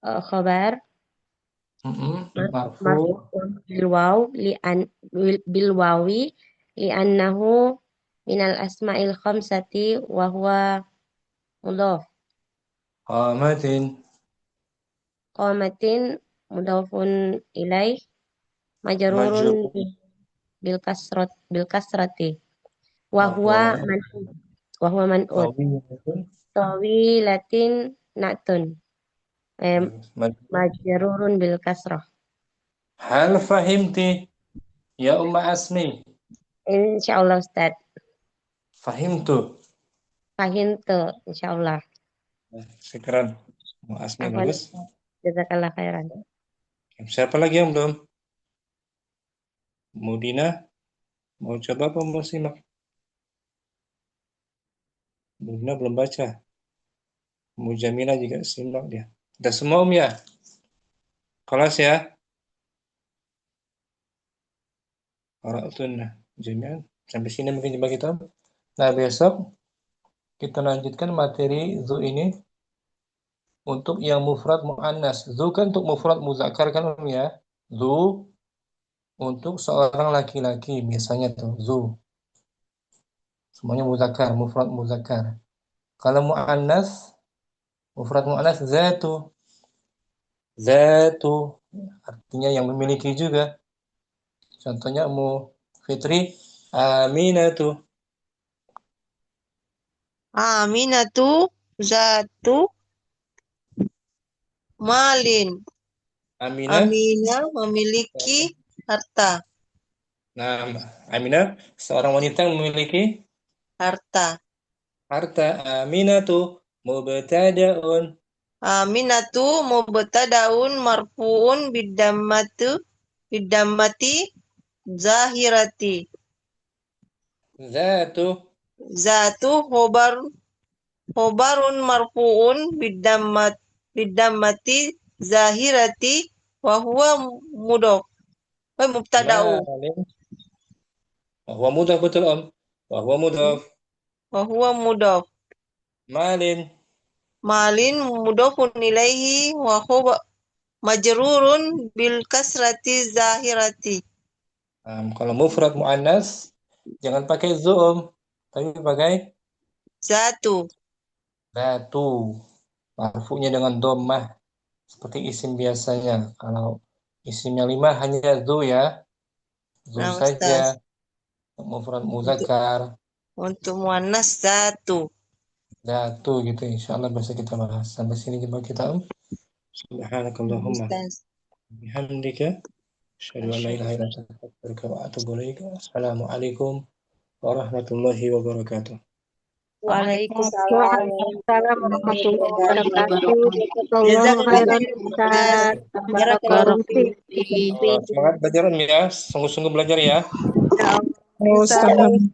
khabar marfu' bil wawi li annahu minal asma'il khamsati wa huwa mudhaf. Qamatin mudhafun ilaih majrurun bil kasrati wa huwa man'ut wa huwa man'ut. Tawiyatun. Tawilatin na'tun. Majrurun bil kasrah. Hal fahimti ya Umma Asmi? Insyaallah Ustaz. Fahimtu. Fahimtu insyaallah. Syukran. Umma Asmi Afwan, bagus. jazakallah khairan. Siapa lagi yang belum? Mudina, mau coba apa mau simak? Mudina belum baca. Mujamila juga simak dia. Udah semua ya? Kelas ya? Qara'tun jami'an. Sampai sini mungkin coba kita. Nah, besok kita lanjutkan materi zu ini untuk yang mufrad muannas. Zu kan untuk mufrad muzakkar kan ya? Zu untuk seorang laki-laki biasanya tuh zu. Semuanya muzakkar, mufrad muzakkar. Kalau muannas, mufrad muannas zatu. Zatu artinya yang memiliki juga. Contohnya Fitri, Aminatu. Aminatu zatu malin. Aminah Memiliki harta. Nah, Aminah seorang wanita yang memiliki Harta. Aminatu mubtada'un. Aminatu mubtadaun marfuun bidammati zahirati. Zatu khobarun marfuun bidammati zahirati wa huwa mudhof. Mubtada'u. Wa huwa mudhof, betul Om. Wa huwa mudhof. Malin mudhofun ilaihi wa huwa majrurun bil kasrati zahirati. Kalau mufrad muannas jangan pakai zu Om, tapi pakai Zatu. Marfu'nya dengan dhammah seperti isim biasanya. Kalau isimnya 5 hanya zu ya. Zu Nah, saja. Ustaz. Mufrad muzakkar. Untuk muannas zatu. Zatu gitu. Insyaallah bisa kita bahas. Sampai sini coba kita Om. Subhanakallahumma bihamdika asyhadu an la ilaha illa anta astaghfiruka wa atubu ilaik. Assalamualaikum warahmatullahi wabarakatuh. Waalaikumsalam warahmatullahi wabarakatuh. Jazakallahu khairan. Barakallahu fiik. Semangat belajar ya, sungguh-sungguh belajar ya. Assalamualaikum.